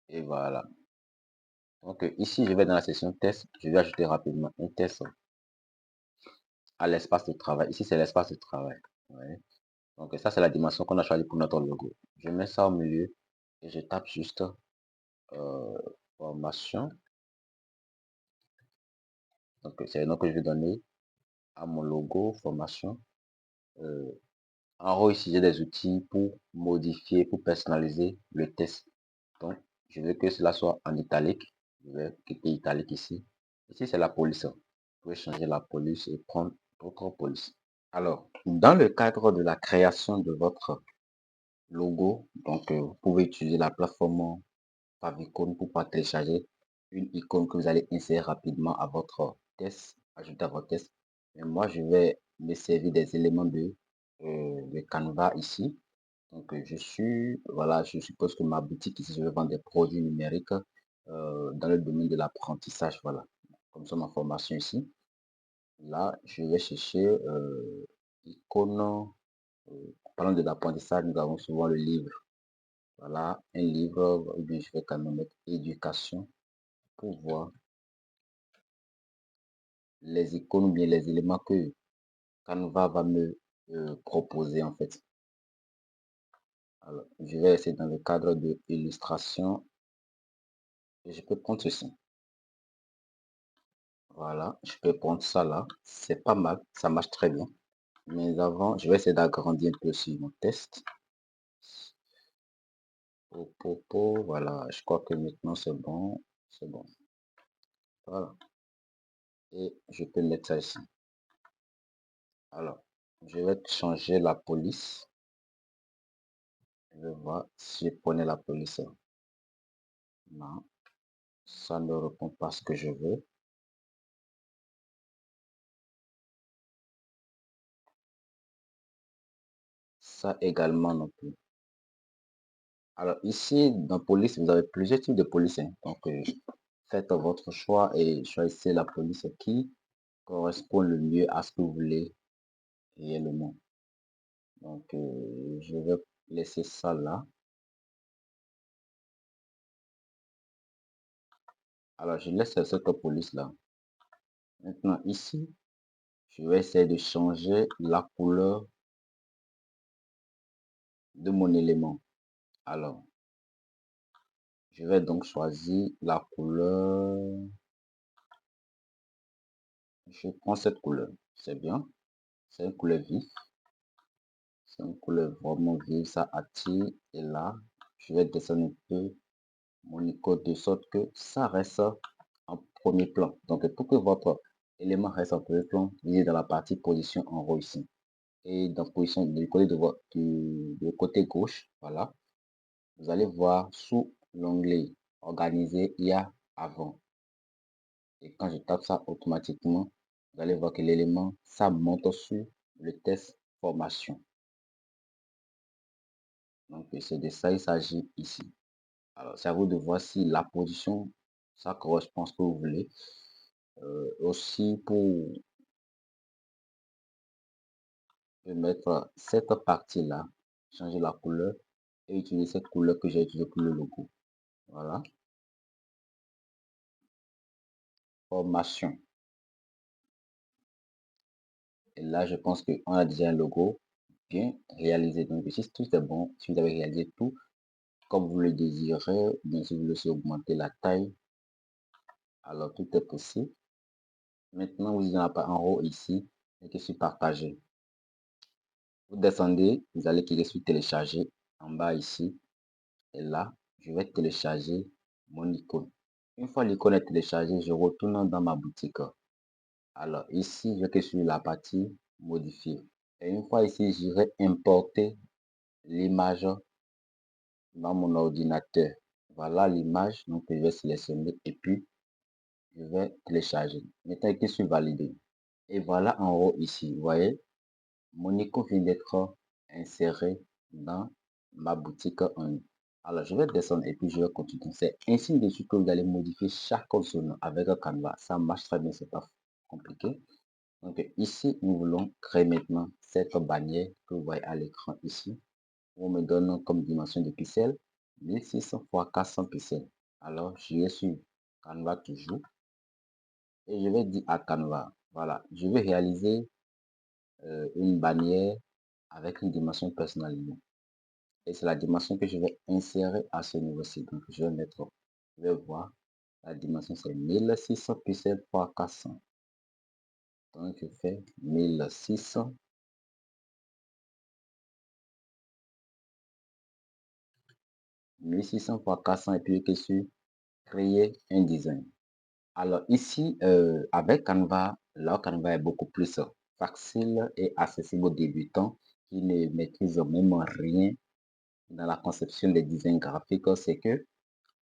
Et voilà. Donc ici, je vais dans la section test. Je vais ajouter rapidement un test à l'espace de travail. Ici, c'est l'espace de travail. Ouais. Donc ça, c'est la dimension qu'on a choisie pour notre logo. Je mets ça au milieu et je tape juste formation. Donc c'est le nom que je vais donner à mon logo, formation. En haut, ici, j'ai des outils pour modifier, pour personnaliser le test. Donc, je veux que cela soit en italique. Je vais cliquer italique ici. Ici, c'est la police. Vous pouvez changer la police et prendre d'autres police. Alors, dans le cadre de la création de votre logo, donc vous pouvez utiliser la plateforme Favicon pour pouvoir télécharger une icône que vous allez insérer rapidement à votre test, ajouter à votre test. Et moi, je vais me servir des éléments de Canva ici. Donc, voilà, je suppose que ma boutique ici, je vais vendre des produits numériques dans le domaine de l'apprentissage. Voilà, comme ça, ma formation ici. Là, je vais chercher icône. Parlant de l'apprentissage, nous avons souvent le livre. Voilà, un livre, ou bien je vais quand même mettre éducation pour voir les icônes ou bien les éléments que Canva va me proposer en fait. Alors, je vais essayer dans le cadre de illustration. Et je peux prendre ceci. Voilà, je peux prendre ça là. C'est pas mal, ça marche très bien. Mais avant, je vais essayer d'agrandir un peu aussi mon test. Voilà, je crois que maintenant c'est bon. C'est bon. Voilà. Et je peux mettre ça ici. Alors, je vais changer la police. Je vais voir si je prenais la police. Non, ça ne répond pas à ce que je veux. Ça également non plus. Alors ici, dans police, vous avez plusieurs types de police. Donc, faites votre choix et choisissez la police qui correspond le mieux à ce que vous voulez réellement. Donc, je vais laisser ça là. Alors, je laisse cette police là. Maintenant, ici, je vais essayer de changer la couleur de mon élément. Alors, je vais donc choisir la couleur. Je prends cette couleur. C'est bien. C'est une couleur vive. C'est une couleur vraiment vive. Ça attire. Et là, je vais descendre un peu mon icône de sorte que ça reste en premier plan. Donc, pour que votre élément reste en premier plan, vous êtes dans la partie position en haut ici. Et dans position du côté du côté gauche, voilà, vous allez voir sous l'onglet organiser, il y a avant. Et quand je tape ça automatiquement, vous allez voir que l'élément, ça monte sur le test formation. Donc, c'est de ça il s'agit ici. Alors, c'est à vous de voir si la position, ça correspond à ce que vous voulez. Aussi, pour mettre cette partie-là, changer la couleur et utiliser cette couleur que j'ai utilisée pour le logo. Voilà. Formation. Et là, je pense qu'on a déjà un logo bien réalisé. Donc, si tout est bon, si vous avez réalisé tout comme vous le désirez, bien si vous voulez aussi augmenter la taille, alors tout est possible. Maintenant, vous en pas en haut ici, et que sur partager. Vous descendez, vous allez cliquer sur télécharger en bas ici. Et là, je vais télécharger mon icône. Une fois l'icône est téléchargée, je retourne dans ma boutique. Alors ici, je vais que sur la partie modifier. Et une fois ici, j'irai importer l'image dans mon ordinateur. Voilà l'image, donc je vais sélectionner et puis je vais télécharger. Maintenant, cliquez sur valider. Et voilà en haut ici, vous voyez, mon icône vient d'être inséré dans ma boutique en ligne. Alors, je vais descendre et puis je vais continuer. C'est ainsi de suite que vous allez modifier chaque zone avec Canva. Ça marche très bien, c'est pas compliqué. Donc, ici, nous voulons créer maintenant cette bannière que vous voyez à l'écran ici. On me donne comme dimension de pixels 1600 x 400 pixels. Alors, je vais sur Canva toujours et je vais dire à Canva, voilà, je vais réaliser une bannière avec une dimension personnalisée. Et c'est la dimension que je vais insérer à ce niveau-ci. Donc, je vais mettre, je vais voir, la dimension c'est 1600 pixels x 400. Donc, je fais 1600. 1600 x 400 et puis que sur créer un design. Alors ici, avec Canva, là, Canva est beaucoup plus facile et accessible aux débutants qui ne maîtrisent même rien dans la conception des designs graphiques. C'est que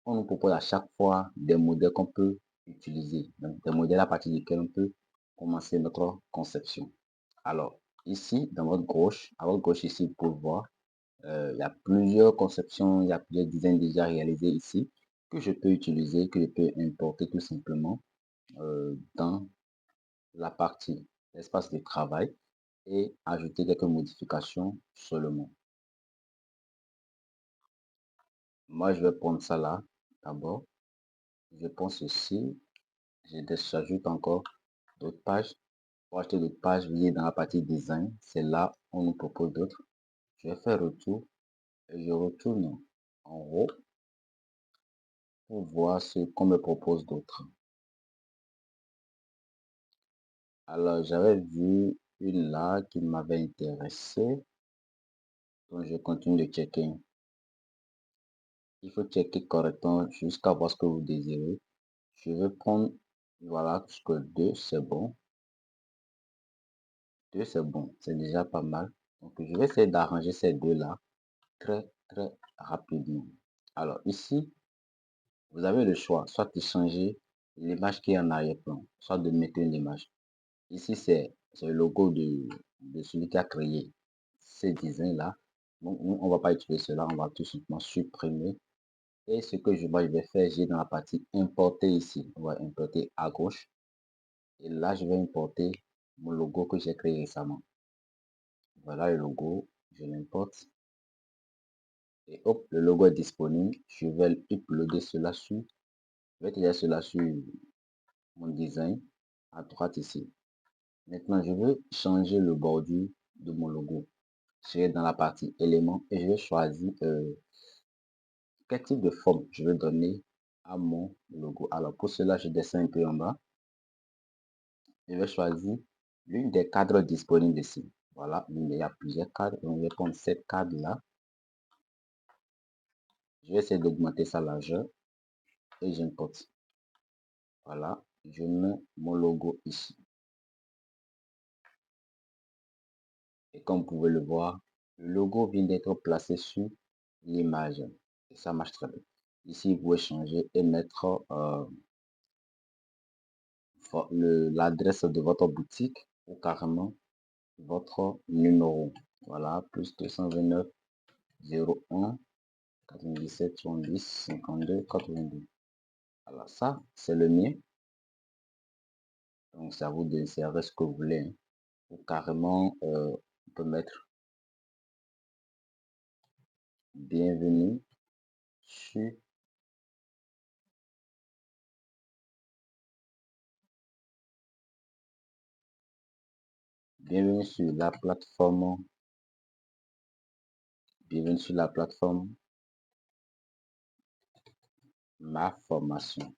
on nous propose à chaque fois des modèles qu'on peut utiliser. Donc, des modèles à partir desquels on peut commencer notre conception. Alors, ici, dans votre gauche, à votre gauche ici, vous pouvez voir, il y a plusieurs conceptions, il y a plusieurs designs déjà réalisés ici que je peux utiliser, que je peux importer tout simplement dans la partie espace de travail et ajouter quelques modifications seulement. Moi, je vais prendre ça là d'abord. Je pense ici, j'ajoute encore d'autres pages. Pour acheter d'autres pages, vous dans la partie design. C'est là où on nous propose d'autres. Je vais faire retour et je retourne en haut pour voir ce qu'on me propose d'autre. Alors, j'avais vu une là qui m'avait intéressé. Donc, je continue de checker. Il faut checker correctement jusqu'à voir ce que vous désirez. Je vais prendre, voilà, parce que 2, c'est bon. 2, c'est bon. C'est déjà pas mal. Donc, je vais essayer d'arranger ces deux-là très, très rapidement. Alors, ici, vous avez le choix, soit de changer l'image qui est en arrière-plan, soit de mettre une image. Ici, c'est le logo de celui qui a créé ces designs-là. Donc, nous, on ne va pas utiliser cela, on va tout simplement supprimer. Et ce que je vais faire, j'ai dans la partie importer ici. On va importer à gauche. Et là, je vais importer mon logo que j'ai créé récemment. Voilà le logo, je l'importe. Et hop, le logo est disponible. Je vais uploader cela sur, je vais tirer cela sur mon design à droite ici. Maintenant, je veux changer le bordure de mon logo. Je vais dans la partie éléments et je vais choisir quel type de forme je veux donner à mon logo. Alors pour cela, je descends un peu en bas. Je vais choisir l'une des cadres disponibles ici. Voilà, il y a plusieurs cadres. On va prendre cette cadre là. Je vais essayer d'augmenter sa largeur et j'importe. Voilà, je mets mon logo ici. Et comme vous pouvez le voir, le logo vient d'être placé sur l'image. Et ça marche très bien. Ici, vous pouvez changer et mettre l'adresse de votre boutique ou carrément votre numéro. Voilà, plus 229 01 97 70 52 82. Alors ça, c'est le mien. Donc, c'est à vous d'insérer ce que vous voulez. Hein. Ou carrément, on peut mettre bienvenue sur bienvenue sur la plateforme. Bienvenue sur la plateforme Ma Formation.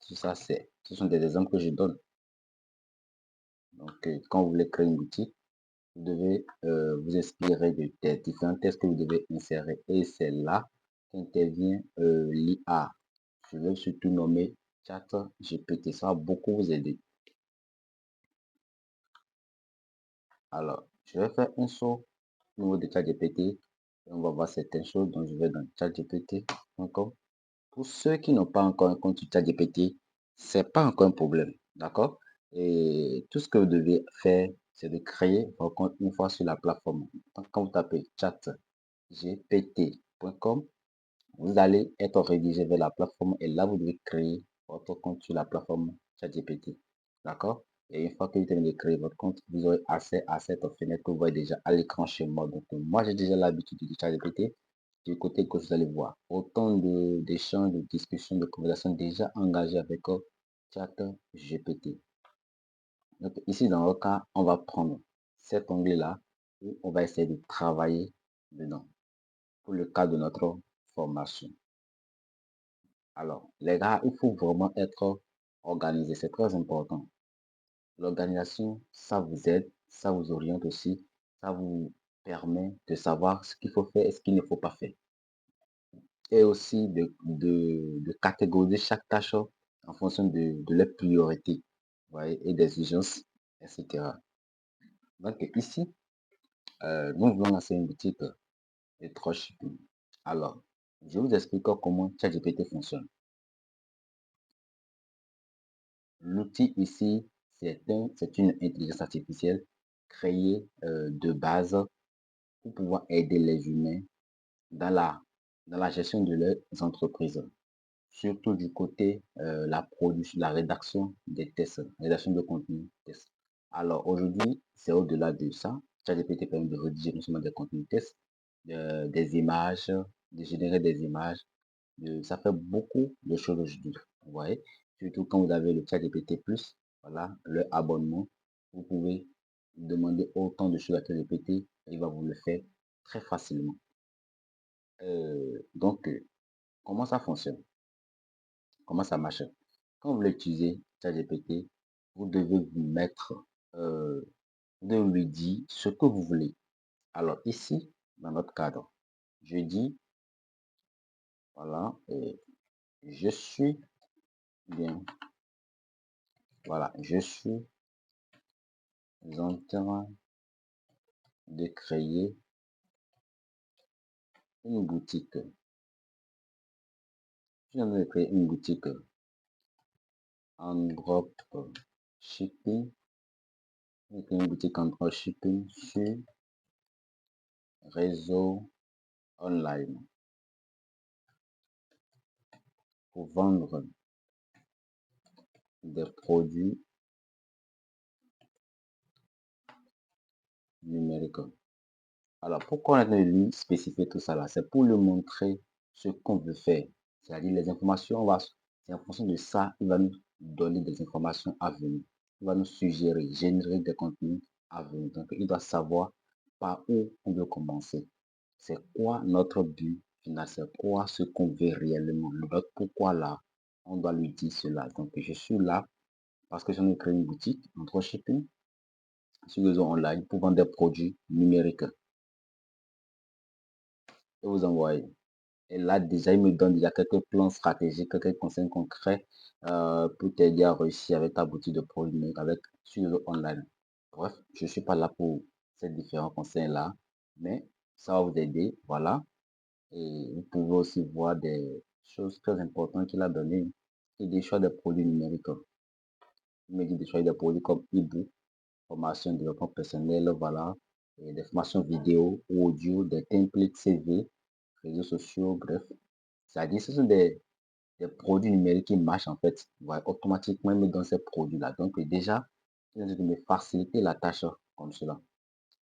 Tout ça, ce sont des exemples que je donne. Donc, quand vous voulez créer une boutique, vous devez vous inspirer de différents tests que vous devez insérer. Et c'est là qu'intervient l'IA. Je vais surtout nommer ChatGPT. Ça va beaucoup vous aider. Alors, je vais faire un saut au niveau de ChatGPT. Et on va voir certaines choses. Donc, je vais dans ChatGPT.com. Pour ceux qui n'ont pas encore un compte sur ChatGPT, c'est pas encore un problème. D'accord? Et tout ce que vous devez faire, c'est de créer votre compte une fois sur la plateforme. Donc, quand vous tapez chatgpt.com, vous allez être redirigé vers la plateforme et là, vous devez créer votre compte sur la plateforme ChatGPT. D'accord? Et une fois que vous terminez de créer votre compte, vous aurez accès à cette fenêtre que vous voyez déjà à l'écran chez moi. Donc, moi, j'ai déjà l'habitude de ChatGPT. Du côté gauche, vous allez voir autant d'échanges, de discussions, de conversations déjà engagées avec ChatGPT. Donc, ici, dans le cas, on va prendre cet onglet-là et on va essayer de travailler dedans pour le cas de notre formation. Alors, les gars, il faut vraiment être organisé. C'est très important. L'organisation, ça vous aide, ça vous oriente aussi, ça vous permet de savoir ce qu'il faut faire et ce qu'il ne faut pas faire. Et aussi de catégoriser chaque tâche en fonction de leurs priorités, voyez, et des exigences, etc. Donc ici, nous voulons lancer une boutique de dropshipping. Alors, je vous explique comment ChatGPT fonctionne. L'outil ici, c'est une intelligence artificielle créée de base pour pouvoir aider les humains dans la gestion de leurs entreprises, surtout du côté la production, la rédaction des tests, rédaction de contenu test. Alors aujourd'hui, c'est au-delà de ça. ChatGPT permet de rédiger non seulement des contenus tests, des images, de générer des images. Ça fait beaucoup de choses aujourd'hui. Vous voyez, surtout quand vous avez le ChatGPT+, voilà, le abonnement, vous pouvez demander autant de choses à ChatGPT, il va vous le faire très facilement. Donc, comment ça fonctionne? Comment ça marche? Quand vous l'utilisez, ChatGPT, vous devez vous mettre, vous devez lui dire ce que vous voulez. Alors ici, dans notre cadre, je dis, voilà, je suis bien, voilà, je suis en train de créer une boutique. Je viens de créer une boutique en drop shipping, une boutique en drop shipping sur réseau online pour vendre des produits numériques. Alors, pourquoi on a lui spécifier tout ça là? C'est pour lui montrer ce qu'on veut faire. C'est-à-dire les informations, c'est en fonction de ça, il va nous donner des informations à venir. Il va nous suggérer, générer des contenus à venir. Donc, il doit savoir par où on veut commencer. C'est quoi notre but final? C'est quoi ce qu'on veut réellement? Pourquoi là? On doit lui dire cela. Donc, je suis là parce que j'en ai créé une boutique en dropshipping sur réseau online pour vendre des produits numériques et vous envoyer. Et là, déjà, il me donne déjà quelques plans stratégiques, quelques conseils concrets pour t'aider à réussir avec ta boutique de produits numériques, avec sur le online. Bref, je ne suis pas là pour ces différents conseils-là, mais ça va vous aider, voilà. Et vous pouvez aussi voir des choses très importantes qu'il a données et des choix de produits numériques. Il me dit des choix de produits comme e-book, formation, développement personnel, voilà, et des formations vidéo ou audio, des templates CV, réseaux sociaux, bref. C'est-à-dire, ce sont des produits numériques qui marchent en fait. Voilà, automatiquement, il me donne ces produits-là. Donc, déjà, il vient de me faciliter la tâche comme cela.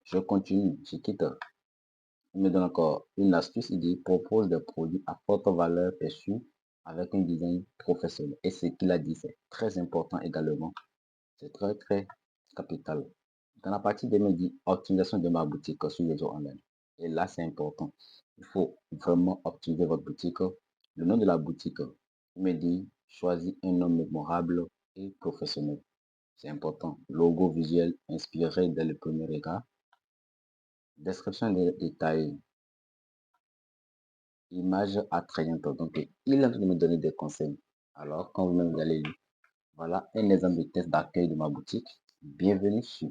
Je continue, je quitte. Il me donne encore une astuce. Il dit propose des produits à forte valeur perçue avec un design professionnel. Et ce qu'il a dit, c'est très important également. C'est très, très capital. Dans la partie de il dit optimisation de ma boutique sur les réseaux online. Et là, c'est important. Il faut vraiment optimiser votre boutique. Le nom de la boutique, il me dit choisis un nom mémorable et professionnel. C'est important. Logo visuel inspiré dès le premier regard. Description des détails. Image attrayante. Donc, il est en train de me donner des conseils. Alors, quand vous-même vous allez lire, voilà un exemple de test d'accueil de ma boutique. Bienvenue sur.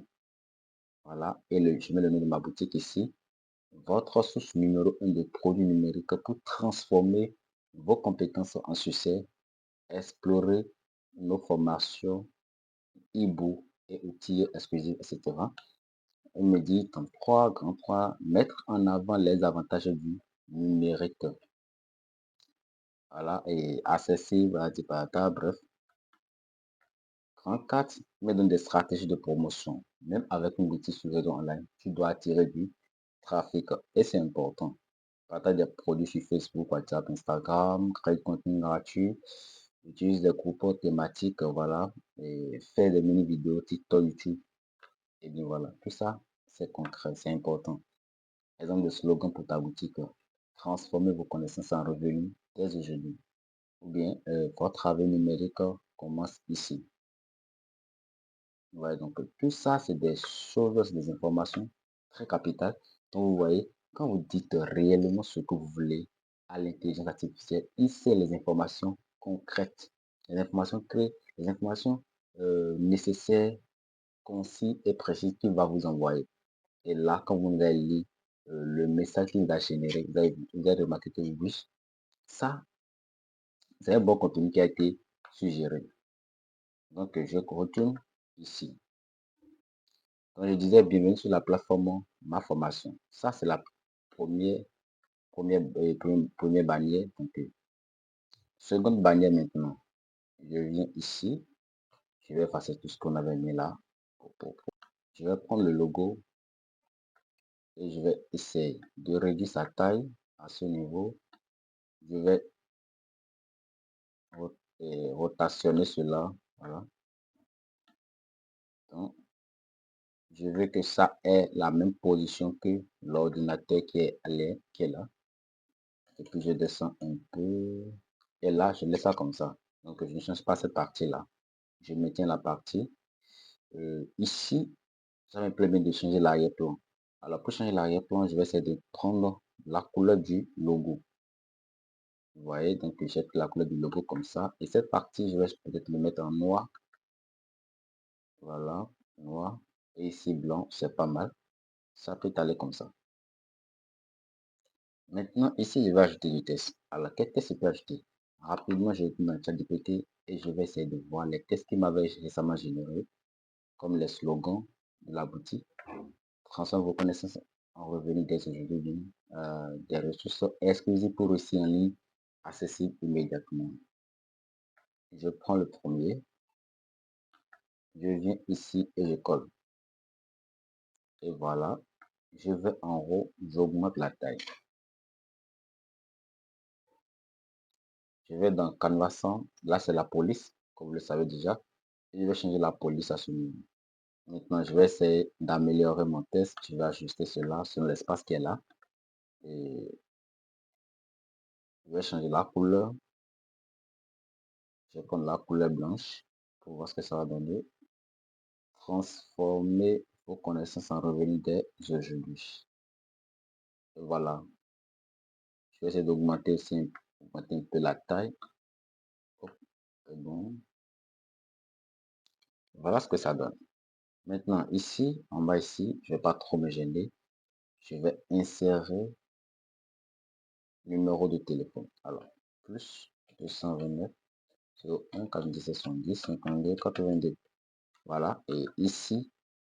Voilà, et je mets le nom de ma boutique ici. Votre source numéro 1 de produits numériques pour transformer vos compétences en succès. Explorer nos formations, e-book et outils exclusifs, etc. On me dit, dans 3, grand 3, mettre en avant les avantages du numérique. Voilà, et accessible à data, bref. Grand 4, me donne des stratégies de promotion. Même avec une boutique sur réseau online, tu dois attirer du trafic et c'est important. Partage des produits sur Facebook, WhatsApp, Instagram, créer du contenu gratuit, utilise des groupes thématiques, voilà, et faire des mini-vidéos TikTok, YouTube. Et bien voilà, tout ça, c'est concret, c'est important. Exemple de slogan pour ta boutique, transformez vos connaissances en revenus dès aujourd'hui. Ou bien, votre travail numérique commence ici. Ouais, donc tout ça, c'est des choses, des informations très capitales. Donc, vous voyez, quand vous dites réellement ce que vous voulez à l'intelligence artificielle, il sait les informations concrètes, les informations clés, les informations nécessaires, concises et précises qu'il va vous envoyer. Et là, quand vous allez lire le message qu'il va générer, vous allez remarquer que oui, ça, c'est un bon contenu qui a été suggéré. Donc, je retourne ici. Quand je disais bienvenue sur la plateforme Ma Formation, ça c'est la première, première bannière. Donc, seconde bannière maintenant, je viens ici, je vais effacer tout ce qu'on avait mis là. Je vais prendre le logo et je vais essayer de réduire sa taille à ce niveau. Je vais rotationner cela. Voilà. Donc, je veux que ça ait la même position que l'ordinateur qui est là. Et puis je descends un peu. Et là, je laisse ça comme ça. Donc, je ne change pas cette partie-là. Je maintiens la partie. Ici, ça me permet de changer l'arrière-plan. Alors, pour changer l'arrière-plan, je vais essayer de prendre la couleur du logo. Vous voyez, donc j'ai pris la couleur du logo comme ça. Et cette partie, je vais peut-être le mettre en noir. Voilà, noir. Et ici, blanc, c'est pas mal. Ça peut aller comme ça. Maintenant, ici, je vais ajouter du texte. Alors, quel texte je peux ajouter? Rapidement, je vais dans le chat GPT et je vais essayer de voir les textes qui m'avaient récemment générés, comme les slogans de la boutique. Transforme vos connaissances en revenus dès aujourd'hui. Des ressources exclusives pour aussi en ligne, accessibles immédiatement. Je prends le premier. Je viens ici et je colle. Et voilà. Je vais en haut, j'augmente la taille. Je vais dans Canvas. Là, c'est la police, comme vous le savez déjà. Et je vais changer la police à ce niveau. Maintenant, je vais essayer d'améliorer mon test. Je vais ajuster cela sur l'espace qui est là. Et je vais changer la couleur. Je vais prendre la couleur blanche pour voir ce que ça va donner. Transformer vos connaissances en revenus dès aujourd'hui. Et voilà. Je vais essayer d'augmenter aussi, augmenter un peu la taille. Hop, c'est bon. Voilà ce que ça donne. Maintenant, ici, en bas ici, je ne vais pas trop me gêner. Je vais insérer numéro de téléphone. Alors, plus 229 01 97 70 52 82. Voilà. Et ici,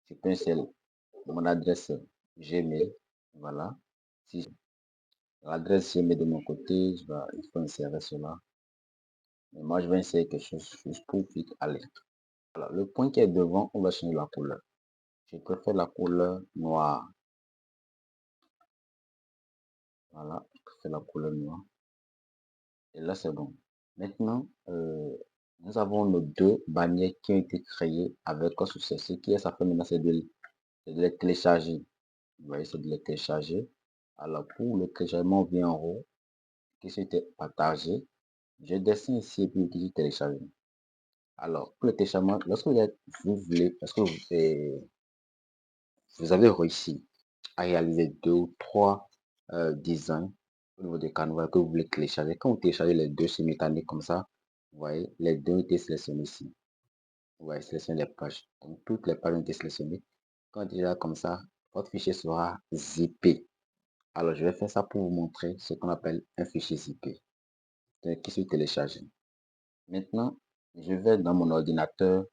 je peux insérer mon adresse Gmail. Voilà. Si l'adresse Gmail de mon côté, il faut insérer cela. Mais moi, je vais insérer quelque chose juste pour vite aller. Alors, le point qui est devant, on va changer la couleur. Je préfère la couleur noire. Voilà, je préfère la couleur noire. Et là, c'est bon. Maintenant, nous avons nos deux bannières qui ont été créées avec quoi succès. Ce qui est ça fait maintenant, c'est de les télécharger. Vous voyez, c'est de les télécharger. Alors, pour le téléchargement, on vient en haut, qui s'était partagé. Je descends ici et puis qui télécharger. Alors, pour le téléchargement, lorsque vous voulez, parce que vous avez réussi à réaliser deux ou trois designs au niveau de Canva que vous voulez télécharger. Quand vous téléchargez les deux simultanés comme ça, vous voyez, les deux ont été sélectionnés ici. Vous voyez, sélectionner les pages. Donc, toutes les pages ont été sélectionnées. Quand déjà comme ça, votre fichier sera zippé. Alors, je vais faire ça pour vous montrer ce qu'on appelle un fichier zippé qui se télécharge. Maintenant, je vais dans mon ordinateur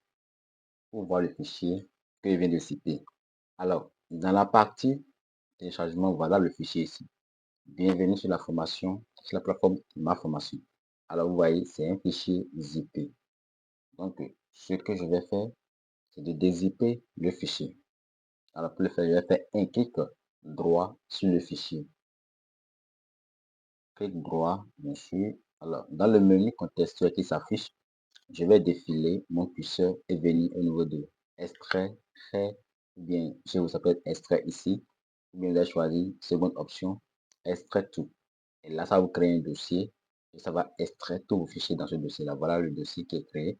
pour voir le fichier que je viens de zipper. Alors, dans la partie téléchargement, voilà le fichier ici. Bienvenue sur la formation, sur la plateforme Ma Formation. Alors, vous voyez, c'est un fichier zippé. Donc, ce que je vais faire, c'est de dézipper le fichier. Alors, pour le faire, je vais faire un clic droit sur le fichier. Clic droit, bien sûr. Alors, dans le menu contextuel qui s'affiche, je vais défiler mon curseur et venir au niveau de extrait, fait, ou bien, je vous appelle extrait ici, ou bien, vous allez choisir seconde option, extrait tout. Et là, ça va vous créer un dossier et ça va extraire tous vos fichiers dans ce dossier-là. Voilà le dossier qui est créé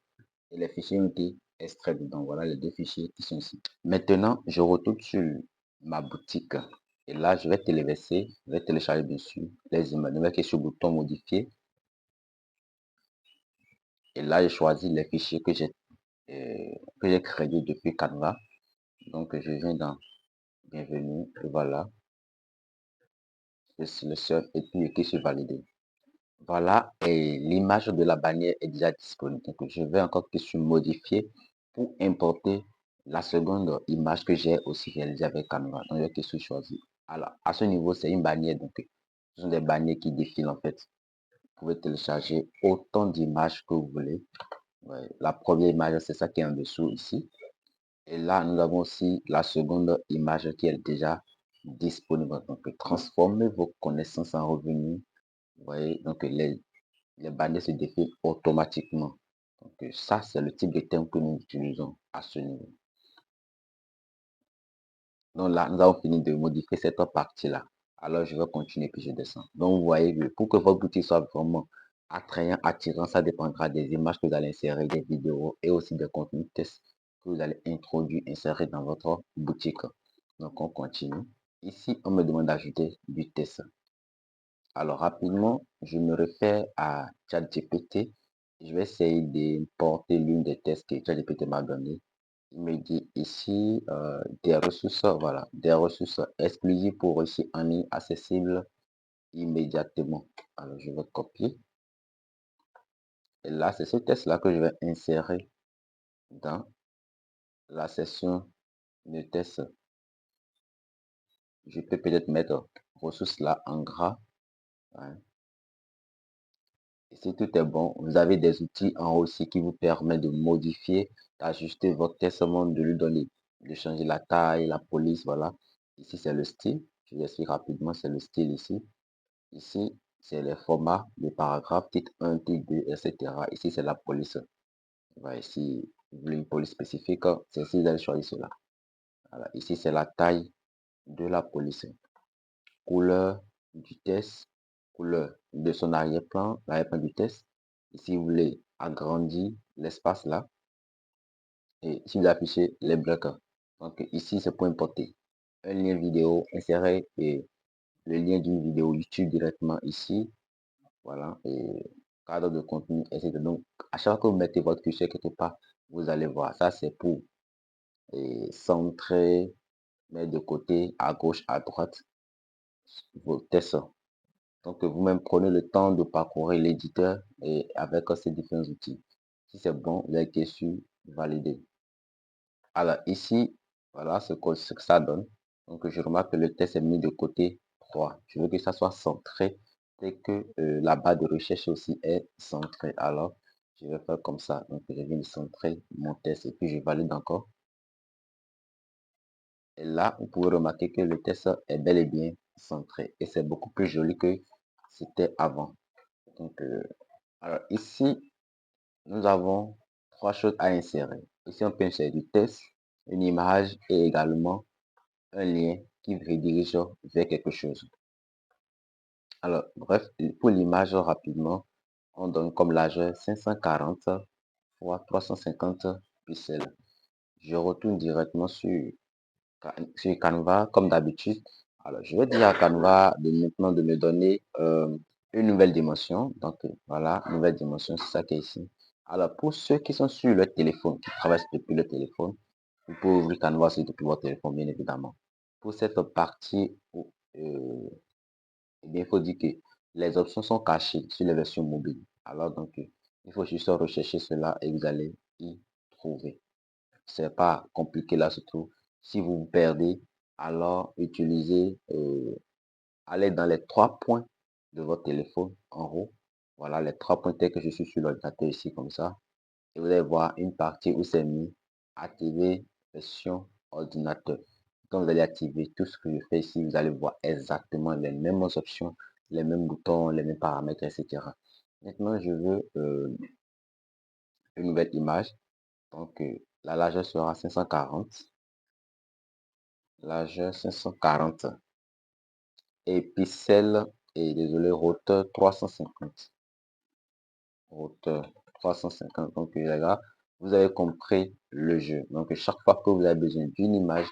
et les fichiers ont été extraits dedans. Voilà les deux fichiers qui sont ici. Maintenant, je retourne sur ma boutique et là, je vais téléverser, je vais télécharger dessus les images. Je vais cliquer sur le bouton modifier et là, je choisis les fichiers que j'ai créés depuis Canva. Donc, je viens dans Bienvenue et voilà, je sélectionne et puis je clique sur Valider. Voilà, et l'image de la bannière est déjà disponible. Donc, je vais encore cliquer sur modifier pour importer la seconde image que j'ai aussi réalisée avec Canva. Donc, je vais cliquer sur choisir. Alors, à ce niveau, c'est une bannière. Donc, ce sont des bannières qui défilent en fait. Vous pouvez télécharger autant d'images que vous voulez. Ouais, la première image, c'est ça qui est en dessous ici. Et là, nous avons aussi la seconde image qui est déjà disponible. Donc, transformez vos connaissances en revenus. Vous voyez, donc les bannières se défilent automatiquement. Donc, ça, c'est le type de thème que nous utilisons à ce niveau. Donc là, nous avons fini de modifier cette partie-là. Alors, je vais continuer puis je descends. Donc, vous voyez que pour que votre boutique soit vraiment attrayant, attirant, ça dépendra des images que vous allez insérer, des vidéos et aussi des contenus tests que vous allez introduire, insérer dans votre boutique. Donc, on continue. Ici, on me demande d'ajouter du test. Alors, rapidement, je me réfère à ChatGPT. Je vais essayer d'importer l'une des tests que ChatGPT m'a donné. Il me dit ici des ressources, voilà, des ressources exclusives pour réussir en ligne accessibles immédiatement. Alors, je vais copier. Et là, c'est ce test-là que je vais insérer dans la section de test. Je peux peut-être mettre ressources là en gras. Hein. Et si tout est bon, vous avez des outils en haut aussi qui vous permettent de modifier, d'ajuster votre testament, de lui donner, de changer la taille, la police, voilà. Ici, c'est le style. Je vous explique rapidement, c'est le style ici. Ici, c'est les formats, les paragraphes, titre 1, titre 2, etc. Ici, c'est la police. Voilà, ici, vous voulez une police spécifique, c'est ici, vous allez choisir cela. Voilà. Ici, c'est la taille de la police. Couleur du test, couleur de son arrière-plan, l'arrière-plan du test. Ici, vous voulez agrandir l'espace là. Et si vous affichez les blocs, donc ici, c'est pour importer un lien vidéo, insérer et le lien d'une vidéo YouTube directement ici. Voilà, et cadre de contenu, etc. Donc, à chaque fois que vous mettez votre curseur quelque part, vous allez voir. Ça, c'est pour centrer, mettre de côté, à gauche, à droite, vos tests. Donc, vous-même prenez le temps de parcourir l'éditeur et avec ces différents outils. Si c'est bon, vous allez cliquer sur valider. Alors, ici, voilà ce que ça donne. Donc, je remarque que le test est mis de côté 3. Je veux que ça soit centré et que la barre de recherche aussi est centrée. Alors, je vais faire comme ça. Donc, je viens de centrer mon test et puis je valide encore. Et là, vous pouvez remarquer que le test est bel et bien centré. Et c'est beaucoup plus joli que c'était avant. Donc, alors ici, nous avons trois choses à insérer. Ici, on peut insérer du test, une image et également un lien qui redirige vers quelque chose. Alors, bref, pour l'image rapidement, on donne comme largeur 540 x 350 pixels. Je retourne directement sur Canva comme d'habitude. Alors, je vais dire à Canva de maintenant de me donner une nouvelle dimension. Donc, voilà, nouvelle dimension, c'est ça qui est ici. Alors, pour ceux qui sont sur le téléphone, qui travaillent depuis le téléphone, vous pouvez ouvrir Canva aussi depuis votre téléphone, bien évidemment. Pour cette partie, eh bien, il faut dire que les options sont cachées sur les versions mobiles. Alors, donc, il faut juste rechercher cela et vous allez y trouver. C'est pas compliqué là, surtout. Si vous vous perdez, alors utilisez, allez dans les trois points de votre téléphone en haut. Voilà les trois points tels que je suis sur l'ordinateur ici comme ça. Et vous allez voir une partie où c'est mis activer version ordinateur. Quand vous allez activer tout ce que je fais ici, vous allez voir exactement les mêmes options, les mêmes boutons, les mêmes paramètres, etc. Maintenant, je veux une nouvelle image. Donc, la largeur sera 540. Largeur 540. Et pixels, et désolé, hauteur 350. Hauteur 350. Donc, les gars, vous avez compris le jeu. Donc, chaque fois que vous avez besoin d'une image,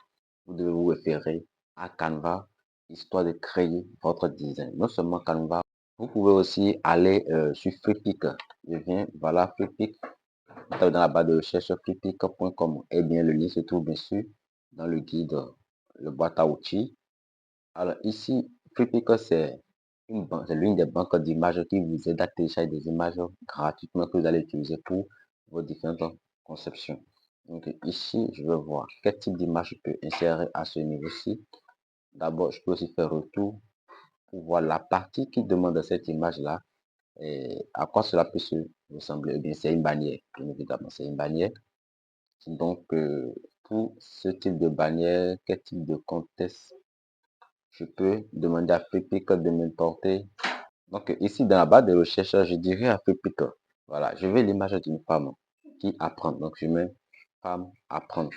vous devez vous référer à Canva, histoire de créer votre design. Non seulement Canva, vous pouvez aussi aller sur Freepik. Je viens, voilà, Freepik. Dans la barre de recherche freepik.com. Eh bien, le lien se trouve bien sûr dans le guide, le boîte à outils. Alors ici, Freepik, c'est l'une des banques d'images qui vous aide à télécharger des images gratuitement que vous allez utiliser pour vos différentes conceptions. Donc ici, je vais voir quel type d'image je peux insérer à ce niveau-ci. D'abord, je peux aussi faire retour pour voir la partie qui demande cette image-là et à quoi cela peut se ressembler. Eh bien, c'est une bannière, bien évidemment, c'est une bannière. Donc, pour ce type de bannière, quel type de contexte je peux demander à Freepik de m'importer. Donc, ici, dans la barre de recherche, je dirais à Freepik, voilà, je veux l'image d'une femme qui apprend. Donc, je mets femme apprendre.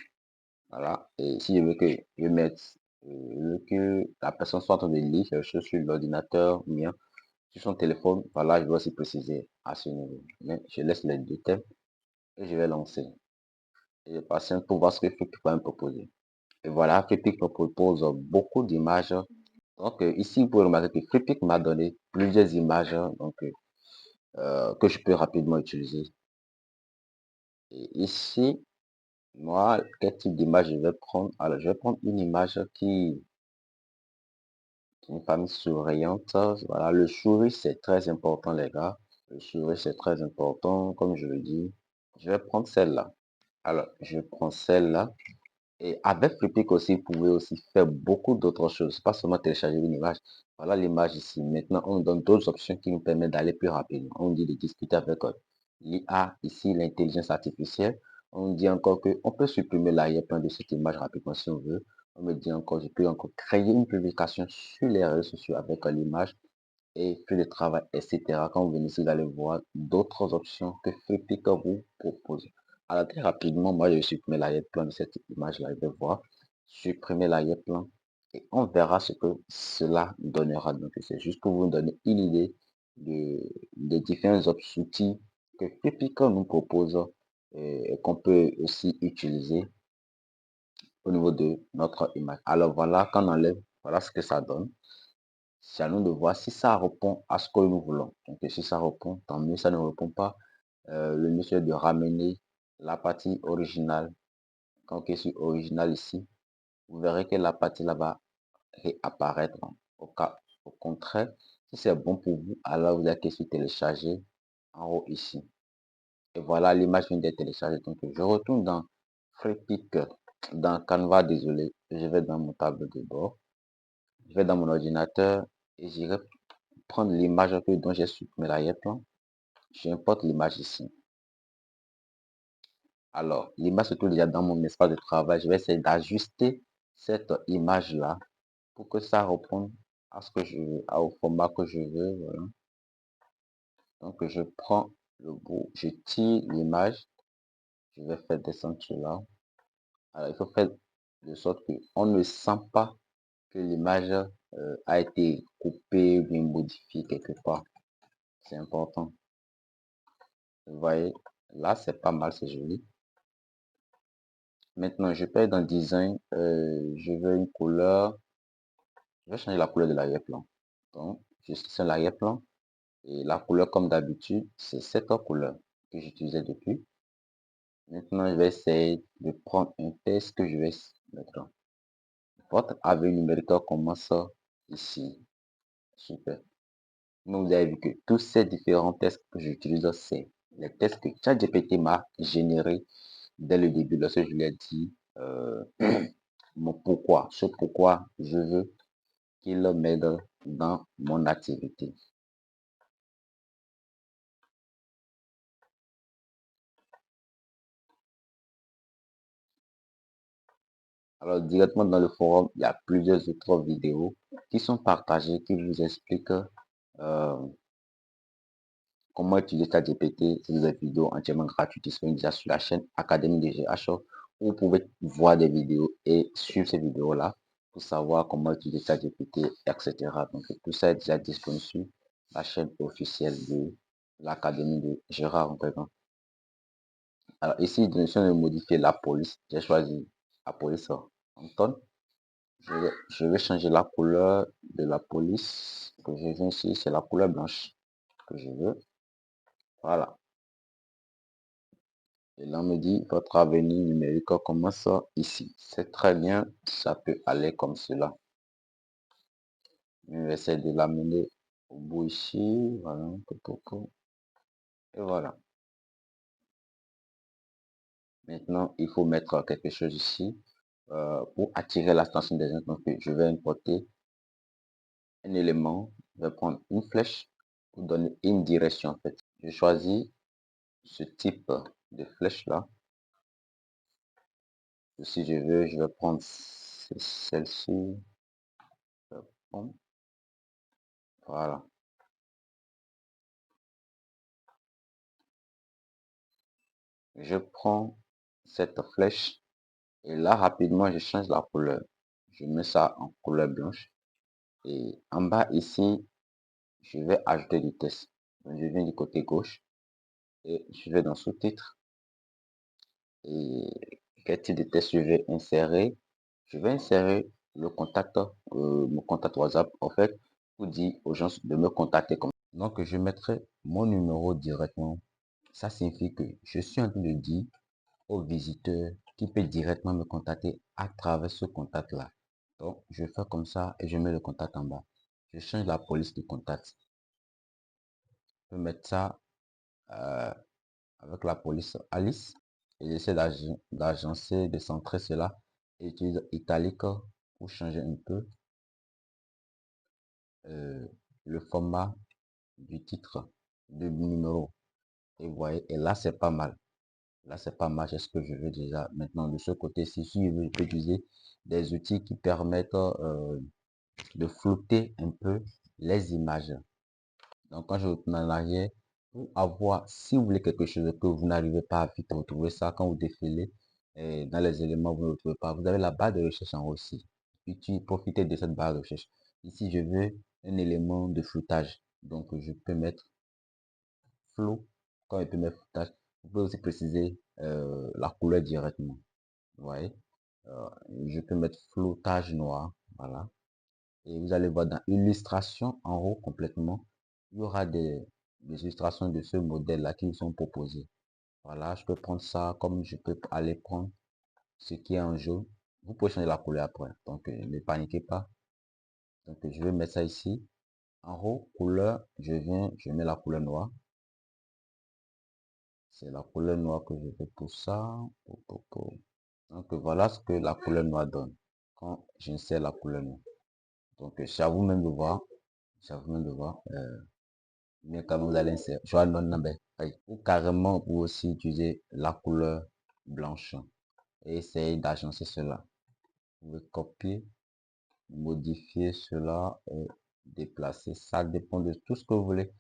Voilà. Et si je veux que je mette, je veux que la personne soit en train de lire quelque chose sur l'ordinateur ou bien sur son téléphone, voilà, je vais aussi préciser à ce niveau. Mais je laisse les deux thèmes et je vais lancer. Et je patiente pour voir ce que Freepik va me proposer. Et voilà, Freepik me propose beaucoup d'images. Donc ici, vous pouvez remarquer que Freepik m'a donné plusieurs images donc, que je peux rapidement utiliser. Et ici, moi, quel type d'image je vais prendre? Alors, je vais prendre une image qui est une famille souriante. Voilà, le sourire, c'est très important, les gars. Le sourire, c'est très important, comme je le dis. Je vais prendre celle-là. Alors, je prends celle-là. Et avec Flippic aussi, vous pouvez aussi faire beaucoup d'autres choses, pas seulement télécharger une image. Voilà l'image ici. Maintenant, on donne d'autres options qui nous permettent d'aller plus rapidement. On dit de discuter avec l'IA, ici, l'intelligence artificielle. On dit encore qu'on peut supprimer l'arrière-plan de cette image rapidement si on veut. On me dit encore, je peux encore créer une publication sur les réseaux sociaux avec l'image et fait le travail, etc. Quand vous venez ici, vous allez voir d'autres options que Flippic vous propose. Alors, très rapidement, moi, je vais supprimer l'arrière-plan de cette image-là. Je vais voir, supprimer l'arrière-plan et on verra ce que cela donnera. Donc, c'est juste pour vous donner une idée des différents outils que Flippic nous propose et qu'on peut aussi utiliser au niveau de notre image. Alors, voilà, quand on enlève, voilà ce que ça donne. C'est à nous de voir si ça répond à ce que nous voulons. Donc, si ça répond, tant mieux. Ça ne répond pas. Le mieux, c'est de ramener la partie originale. Quand on est sur original ici, vous verrez que la partie là-bas réapparaître. Au contraire, si c'est bon pour vous, alors vous allez sur télécharger en haut ici. Et voilà, l'image vient d'être téléchargée. Donc, je retourne dans Freepik, dans Canva, désolé. Je vais dans mon tableau de bord. Je vais dans mon ordinateur et j'irai prendre l'image dont j'ai supprimé l'arrière-plan. J'importe l'image ici. Alors, l'image se trouve déjà dans mon espace de travail. Je vais essayer d'ajuster cette image-là pour que ça réponde à ce que je veux, au format que je veux. Voilà. Donc, je prends le bout, je tire l'image, je vais faire descendre cela. Alors, il faut faire de sorte qu'on ne sent pas que l'image a été coupée ou bien modifiée quelque part. C'est important. Vous voyez, là, c'est pas mal, c'est joli. Maintenant, je peux être dans Design. Je veux une couleur. Je vais changer la couleur de l'arrière-plan. Donc, je sélectionne l'arrière-plan. Et la couleur, comme d'habitude, c'est cette couleur que j'utilisais depuis. Maintenant, je vais essayer de prendre un texte que je vais mettre. Votre avis numérique commence ici. Super. Donc, vous avez vu que tous ces différents tests que j'utilise, c'est les tests que ChatGPT m'a générés dès le début, lorsque je lui ai dit mon pourquoi, ce pourquoi je veux qu'il m'aide dans mon activité. Alors, directement dans le forum, il y a plusieurs autres vidéos qui sont partagées, qui vous expliquent euh, comment utiliser ChatGPT. C'est des vidéos entièrement gratuites disponibles déjà sur la chaîne Académie de GH où vous pouvez voir des vidéos et suivre ces vidéos-là pour savoir comment utiliser ChatGPT, etc. Donc, tout ça est déjà disponible sur la chaîne officielle de l'Académie de Gérard Entregan. Alors, ici, je suis de modifier la police. J'ai choisi la police Anton. Je vais changer la couleur de la police que je veux ici. C'est la couleur blanche que je veux. Voilà. Et là, on me dit, votre avenir numérique commence ici. C'est très bien, ça peut aller comme cela. Je vais essayer de l'amener au bout ici. Voilà. Et voilà. Maintenant, il faut mettre quelque chose ici pour attirer l'attention des gens. Donc, je vais importer un élément. Je vais prendre une flèche pour donner une direction en fait. Je choisis ce type de flèche là. Si je veux, je vais prendre celle-ci. Voilà. Je prends cette flèche et là, rapidement, je change la couleur. Je mets ça en couleur blanche. Et en bas ici, je vais ajouter du texte. Donc, je viens du côté gauche et je vais dans sous-titres. Et quel type de texte je vais insérer? Je vais insérer le contact, mon contact WhatsApp, en fait, pour dire aux gens de me contacter comme ça. Donc, je mettrai mon numéro directement. Ça signifie que je suis en train de dire au visiteur qui peut directement me contacter à travers ce contact-là. Donc, je fais comme ça et je mets le contact en bas. Je change la police de contact. Je peux mettre ça avec la police Alice et j'essaie d'agencer, de centrer cela et utiliser italique pour changer un peu le format du titre, du numéro. Et vous voyez, et là, c'est pas mal. Là, c'est pas mal, c'est ce que je veux déjà. Maintenant, de ce côté-ci, si je peux utiliser des outils qui permettent de flouter un peu les images. Donc, quand je retourne en arrière, pour avoir, si vous voulez quelque chose que vous n'arrivez pas à vite retrouver ça, quand vous défilez dans les éléments, vous ne retrouvez pas, vous avez la barre de recherche en haut aussi. Profitez de cette barre de recherche. Ici, je veux un élément de floutage. Donc, je peux mettre flou. Quand je peux mettre floutage, vous pouvez aussi préciser la couleur directement. Vous voyez, je peux mettre floutage noir. Voilà. Et vous allez voir dans illustration en haut complètement, il y aura des illustrations de ce modèle-là qui vous sont proposées. Voilà, je peux prendre ça comme je peux aller prendre ce qui est en jaune. Vous pouvez changer la couleur après. Donc, ne paniquez pas. Donc, je vais mettre ça ici. En haut, couleur, je mets la couleur noire. C'est la couleur noire que je veux pour ça. Donc, voilà ce que la couleur noire donne quand j'insère la couleur noire. Donc, c'est à vous-même de voir. C'est à vous-même de voir. Mais quand vous allez insérer, je vois non, non, ben, ou carrément, vous aussi utiliser la couleur blanche et essayer d'agencer cela. Vous pouvez copier, modifier cela et déplacer. Ça dépend de tout ce que vous voulez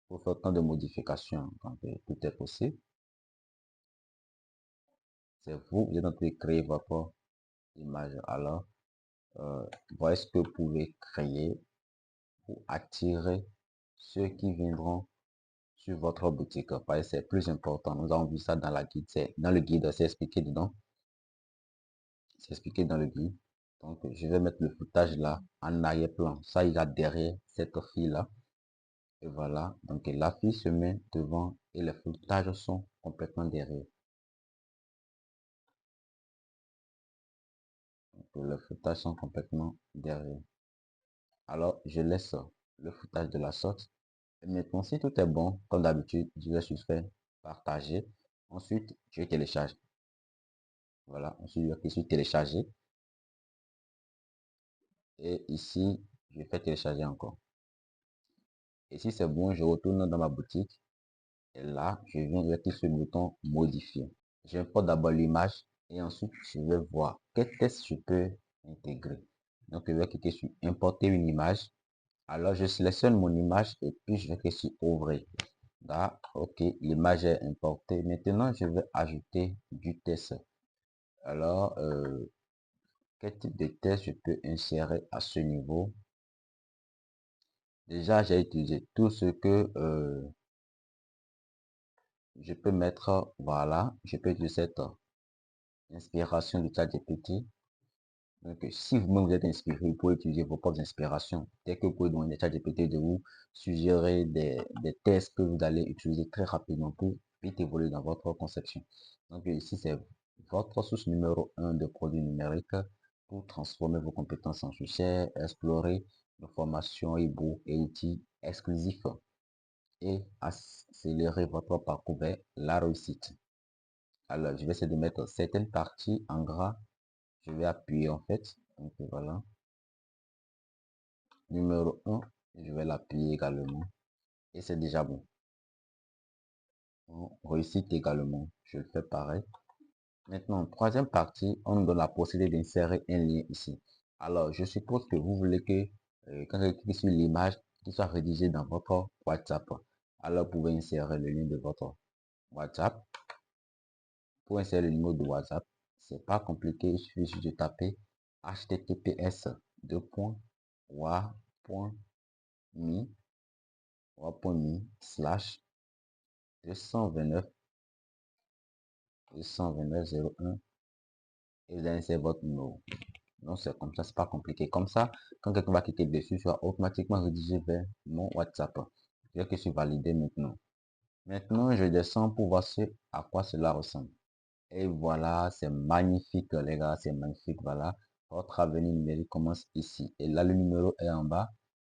pour faire autant de modifications. Donc, tout est possible. C'est vous, vous êtes en train de créer votre image. Alors, voyez ce que vous pouvez créer pour attirer ceux qui viendront sur votre boutique. C'est plus important. Nous avons vu ça dans la guide. Dans le guide, c'est expliqué dedans. C'est expliqué dans le guide. Donc, je vais mettre le footage là en arrière-plan. Ça ira derrière cette fille là. Et voilà. Donc, la fille se met devant et les foutages sont complètement derrière. Donc, les foutages sont complètement derrière. Alors, je laisse le footage de la sorte. Et maintenant, si tout est bon, comme d'habitude, je vais juste faire partager. Ensuite, je télécharge. Voilà. Ensuite, je vais sur télécharger. Et ici, je fais télécharger encore. Et si c'est bon, je retourne dans ma boutique. Et là, je viens cliquer sur le bouton modifier. J'importe d'abord l'image et ensuite, je vais voir quel texte je peux intégrer. Donc, je vais cliquer sur importer une image. Alors, je sélectionne mon image et puis je vais cliquer sur ouvrir. Là, ok, l'image est importée. Maintenant, je vais ajouter du texte. Alors, quel type de texte je peux insérer à ce niveau? Déjà, j'ai utilisé tout ce que je peux mettre, voilà, je peux utiliser cette inspiration du ChatGPT. Donc, si vous-même vous êtes inspiré, vous pouvez utiliser vos propres inspirations. Dès que vous pouvez demander à ChatGPT de vous suggérer des tests que vous allez utiliser très rapidement pour vite évoluer dans votre conception. Donc, ici, c'est votre source numéro 1 de produits numériques pour transformer vos compétences en succès, explorer nos formations, e-books et outils exclusifs et accélérer votre parcours vers la réussite. Alors, je vais essayer de mettre certaines parties en gras. Je vais appuyer en fait. Donc, voilà. Numéro 1, je vais l'appuyer également. Et c'est déjà bon. On réussit également. Je le fais pareil. Maintenant, troisième partie, on nous donne la possibilité d'insérer un lien ici. Alors, je suppose que vous voulez que quand vous cliquez sur l'image, qu'il soit rédigé dans votre WhatsApp. Alors, vous pouvez insérer le lien de votre WhatsApp. Pour insérer le numéro de WhatsApp, c'est pas compliqué, il suffit juste de taper https://wa.me/229 229 et vous allez insérer votre numéro. Donc c'est comme ça, c'est pas compliqué. Comme ça, quand quelqu'un va cliquer dessus, ça va automatiquement rédigé vers mon WhatsApp. Je vais que sur valider maintenant. Maintenant, je descends pour voir à quoi cela ressemble. Et voilà, c'est magnifique les gars, c'est magnifique, voilà. Votre avenir numérique commence ici. Et là, le numéro est en bas.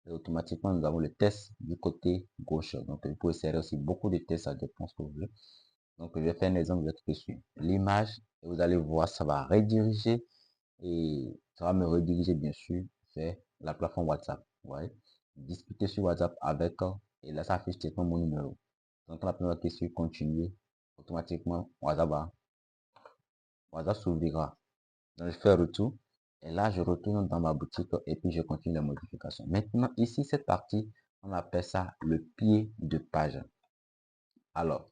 Et automatiquement, nous avons le test du côté gauche. Donc, vous pouvez insérer aussi beaucoup de tests, ça dépend ce que vous voulez. Donc, je vais faire un exemple, vous êtes dessus. L'image, et vous allez voir, ça va rediriger et ça va me rediriger, bien sûr, vers la plateforme WhatsApp. Vous voyez, discuter sur WhatsApp avec, et là, ça affiche directement mon numéro. Donc, la première question, continuer, automatiquement, WhatsApp s'ouvrira. Donc, je fais retour. Et là, je retourne dans ma boutique et puis je continue la modification. Maintenant, ici, cette partie, on appelle ça le pied de page. Alors,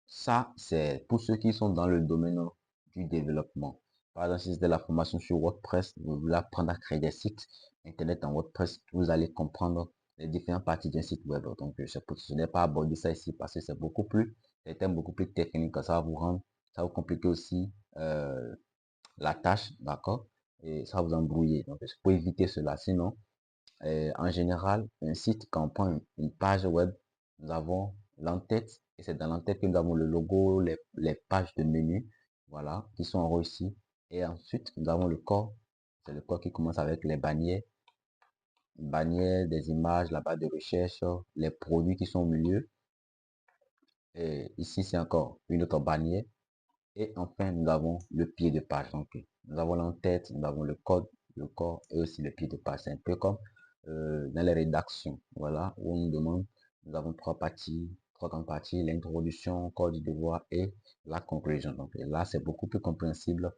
ça, c'est pour ceux qui sont dans le domaine du développement. Par exemple, si c'était la formation sur WordPress, vous voulez apprendre à créer des sites internet en WordPress, vous allez comprendre les différentes parties d'un site web. Donc, je n'ai pas abordé ça ici parce que c'est des thèmes beaucoup plus techniques. Ça va vous compliquer aussi la tâche, d'accord? et ça va vous embrouiller. Donc, il faut éviter cela. Sinon, en général, un site, quand on prend une page web, nous avons l'entête, et c'est dans l'entête que nous avons le logo, les pages de menu, voilà, qui sont en haut ici. Et ensuite, nous avons le corps, c'est le corps qui commence avec les bannières des images, la barre de recherche, les produits qui sont au milieu. Et ici, c'est encore une autre bannière. Et enfin, nous avons le pied de page. Donc, nous avons l'entête, nous avons le code, le corps et aussi le pied de page. C'est un peu comme dans les rédactions, voilà, où on nous demande, nous avons trois parties, trois grandes parties, l'introduction, corps du devoir et la conclusion. Donc là, c'est beaucoup plus compréhensible.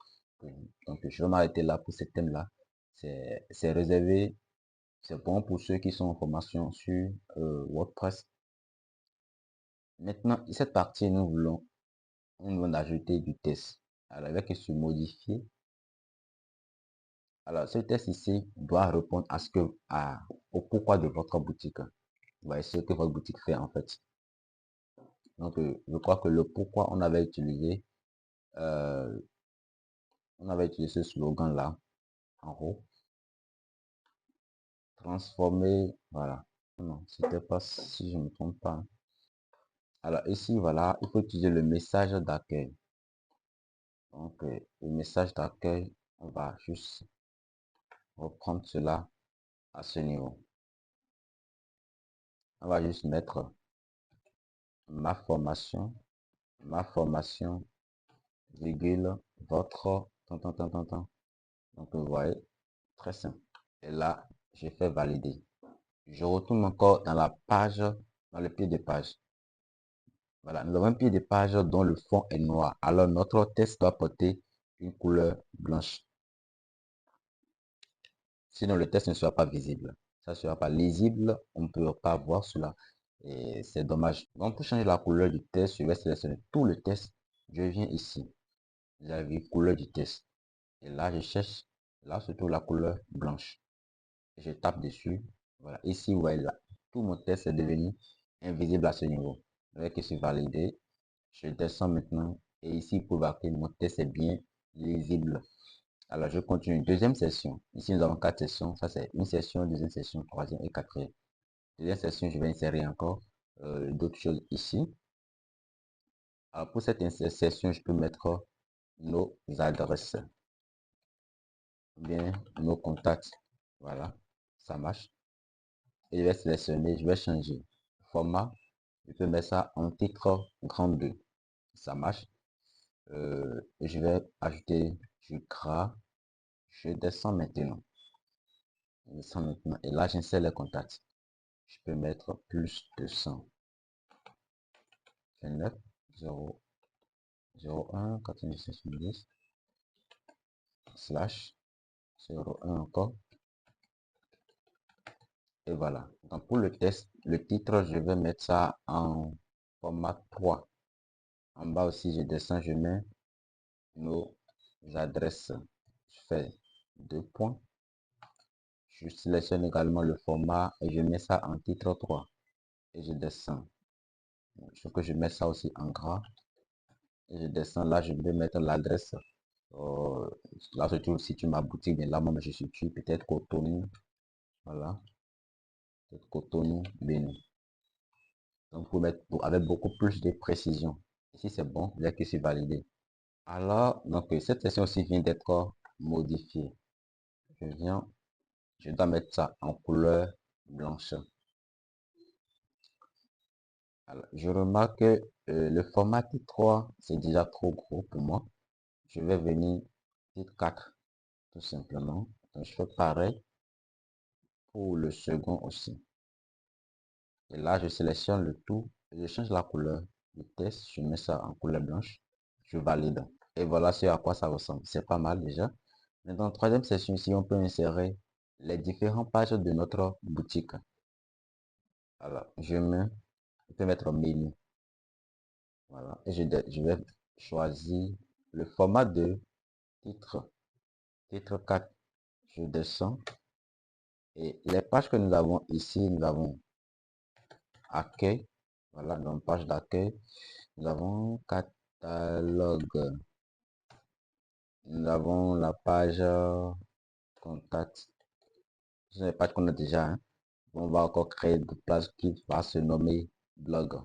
Donc, je vais m'arrêter là pour ce thème-là. C'est réservé, c'est bon pour ceux qui sont en formation sur WordPress. Maintenant, cette partie, nous voulons ajouter du test. Alors, avec ce modifier. Alors, ce test ici doit répondre à au pourquoi de votre boutique. Voyez ce que votre boutique fait en fait. Donc, je crois que le pourquoi on avait utilisé ce slogan là en haut. Transformer, voilà. Non, c'était pas si je ne me trompe pas. Alors ici, voilà, il faut utiliser le message d'accueil. Donc, le message d'accueil, on va juste reprendre cela à ce niveau. On va juste mettre ma formation, virgule, votre, Donc, vous voyez, très simple. Et là, j'ai fait valider. Je retourne encore dans la page, dans le pied de page. Voilà, nous avons un pied de page dont le fond est noir. Alors, notre test doit porter une couleur blanche. Sinon, le test ne sera pas visible. Ça ne sera pas lisible. On ne peut pas voir cela. Et c'est dommage. Donc, pour changer la couleur du test, je vais sélectionner tout le test. Je viens ici. Vous avez couleur du test. Et là, je cherche, là, surtout la couleur blanche. Je tape dessus. Voilà. Ici, vous voyez là, tout mon test est devenu invisible à ce niveau. Avec ici valider, je descends maintenant. Et ici, pour voir que mon test est bien lisible. Alors, je continue. Deuxième session. Ici, nous avons quatre sessions. Ça, c'est une session, deuxième session, troisième et quatrième. Deuxième session, je vais insérer encore d'autres choses ici. Alors, pour cette session, je peux mettre nos adresses. Bien, nos contacts. Voilà, ça marche. Et je vais sélectionner, je vais changer format. Je peux mettre ça en titre grand 2. Ça marche. Je vais ajouter du gras. Je descends maintenant. Et là, j'insère les contacts. Je peux mettre plus de 100. 29, 0, 01, 90, slash 01 encore. Et voilà. Donc, pour le test, le titre, je vais mettre ça en format 3. En bas aussi, je descends, je mets nos adresses. Je fais 2 points. Je sélectionne également le format et je mets ça en titre 3. Et je descends. Il faut que je mette ça aussi en gras. Et je descends là, je vais mettre l'adresse. Là, je trouve situe ma boutique. Bien là, moi, je situe peut-être Cotonou. Voilà. Peut-être Cotonou, Bénin. Donc, pour mettre avec beaucoup plus de précision. Ici, c'est bon. Dès que c'est validé. Alors, donc, cette session aussi vient d'être modifiée. Je dois mettre ça en couleur blanche. Alors, je remarque que le format titre 3, c'est déjà trop gros pour moi. Je vais venir titre 4, tout simplement. Donc, je fais pareil pour le second aussi. Et là, je sélectionne le tout. Je change la couleur du test. Je mets ça en couleur blanche. Je valide. Et voilà ce à quoi ça ressemble. C'est pas mal déjà. Dans troisième session ici, on peut insérer les différentes pages de notre boutique. Alors, je peux mettre menu. Voilà. Et je vais choisir le format de titre. Titre 4. Je descends. Et les pages que nous avons ici, nous avons accueil. Voilà, donc page d'accueil. Nous avons catalogue. Nous avons la page contact. Ce n'est pas qu'on a déjà, hein. On va encore créer une page qui va se nommer blog.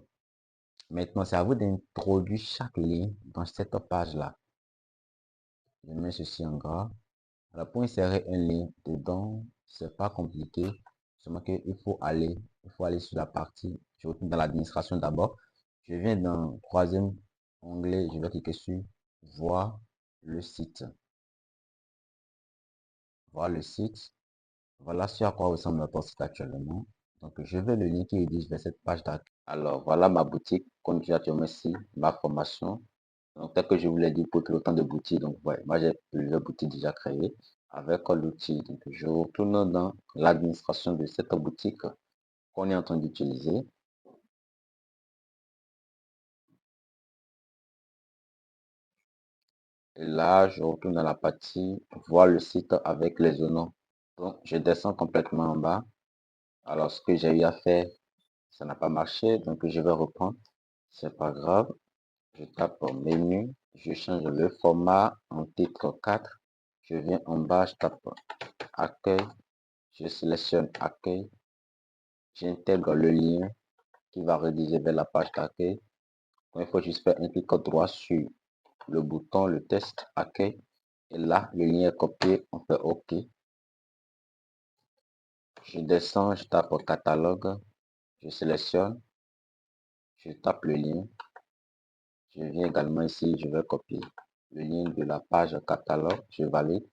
Maintenant, c'est à vous d'introduire chaque ligne dans cette page-là. Je mets ceci en gras. Alors, pour insérer un lien dedans, c'est pas compliqué. Seulement qu'il faut aller sur la partie, je retourne dans l'administration d'abord. Je viens dans le troisième onglet, je vais cliquer sur voir le site. Voir le site. Voilà ce à quoi ressemble notre site actuellement. Donc, je vais le lien qui rédige vers cette page d'accueil. Alors, voilà ma boutique. Comme j'ai actuellement ici, ma formation. Donc, tel que je vous l'ai dit, pour créer autant de boutiques. Donc, ouais, moi, j'ai plusieurs boutiques déjà créées avec l'outil. Donc, je retourne dans l'administration de cette boutique qu'on est en train d'utiliser. Et là, je retourne dans la partie voir le site avec les noms. Donc, je descends complètement en bas. Alors, ce que j'ai eu à faire, ça n'a pas marché. Donc, je vais reprendre. C'est pas grave. Je tape au menu. Je change le format en titre 4. Je viens en bas, je tape accueil. Je sélectionne accueil. J'intègre le lien qui va rediriger vers la page d'accueil. Il faut juste faire un clic droit sur le bouton, le test accueil. Et là, le lien est copié. On fait OK. Je descends, je tape au catalogue. Je sélectionne. Je tape le lien. Je viens également ici, je vais copier le lien de la page catalogue. Je valide.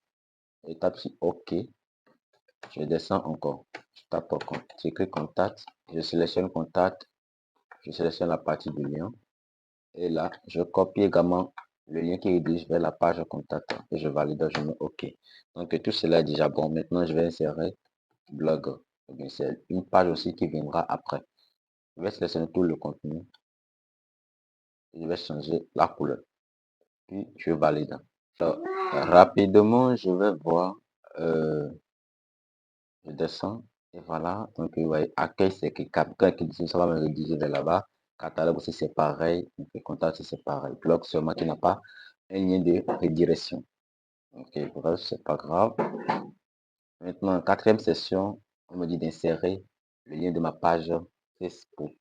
Et tape sur OK. Je descends encore. Je tape j'écris contact. Je sélectionne contact. Je sélectionne la partie du lien. Et là, je copie également le lien qui redirige vers la page contact. Et je valide, je mets OK. Donc, tout cela est déjà bon. Maintenant, je vais insérer blog. C'est une page aussi qui viendra après. Je vais sélectionner tout le contenu. Je vais changer la couleur. Puis, je valide. Alors, rapidement, je vais voir. Je descends. Et voilà. Donc, vous voyez, accueil, c'est que quand ça va me rediriger vers là-bas. Catalogue aussi, c'est pareil. Donc, contact, c'est pareil. Blog, seulement qui n'a pas un lien de redirection. Ok, bref, c'est pas grave. Maintenant, quatrième session, on me dit d'insérer le lien de ma page Facebook.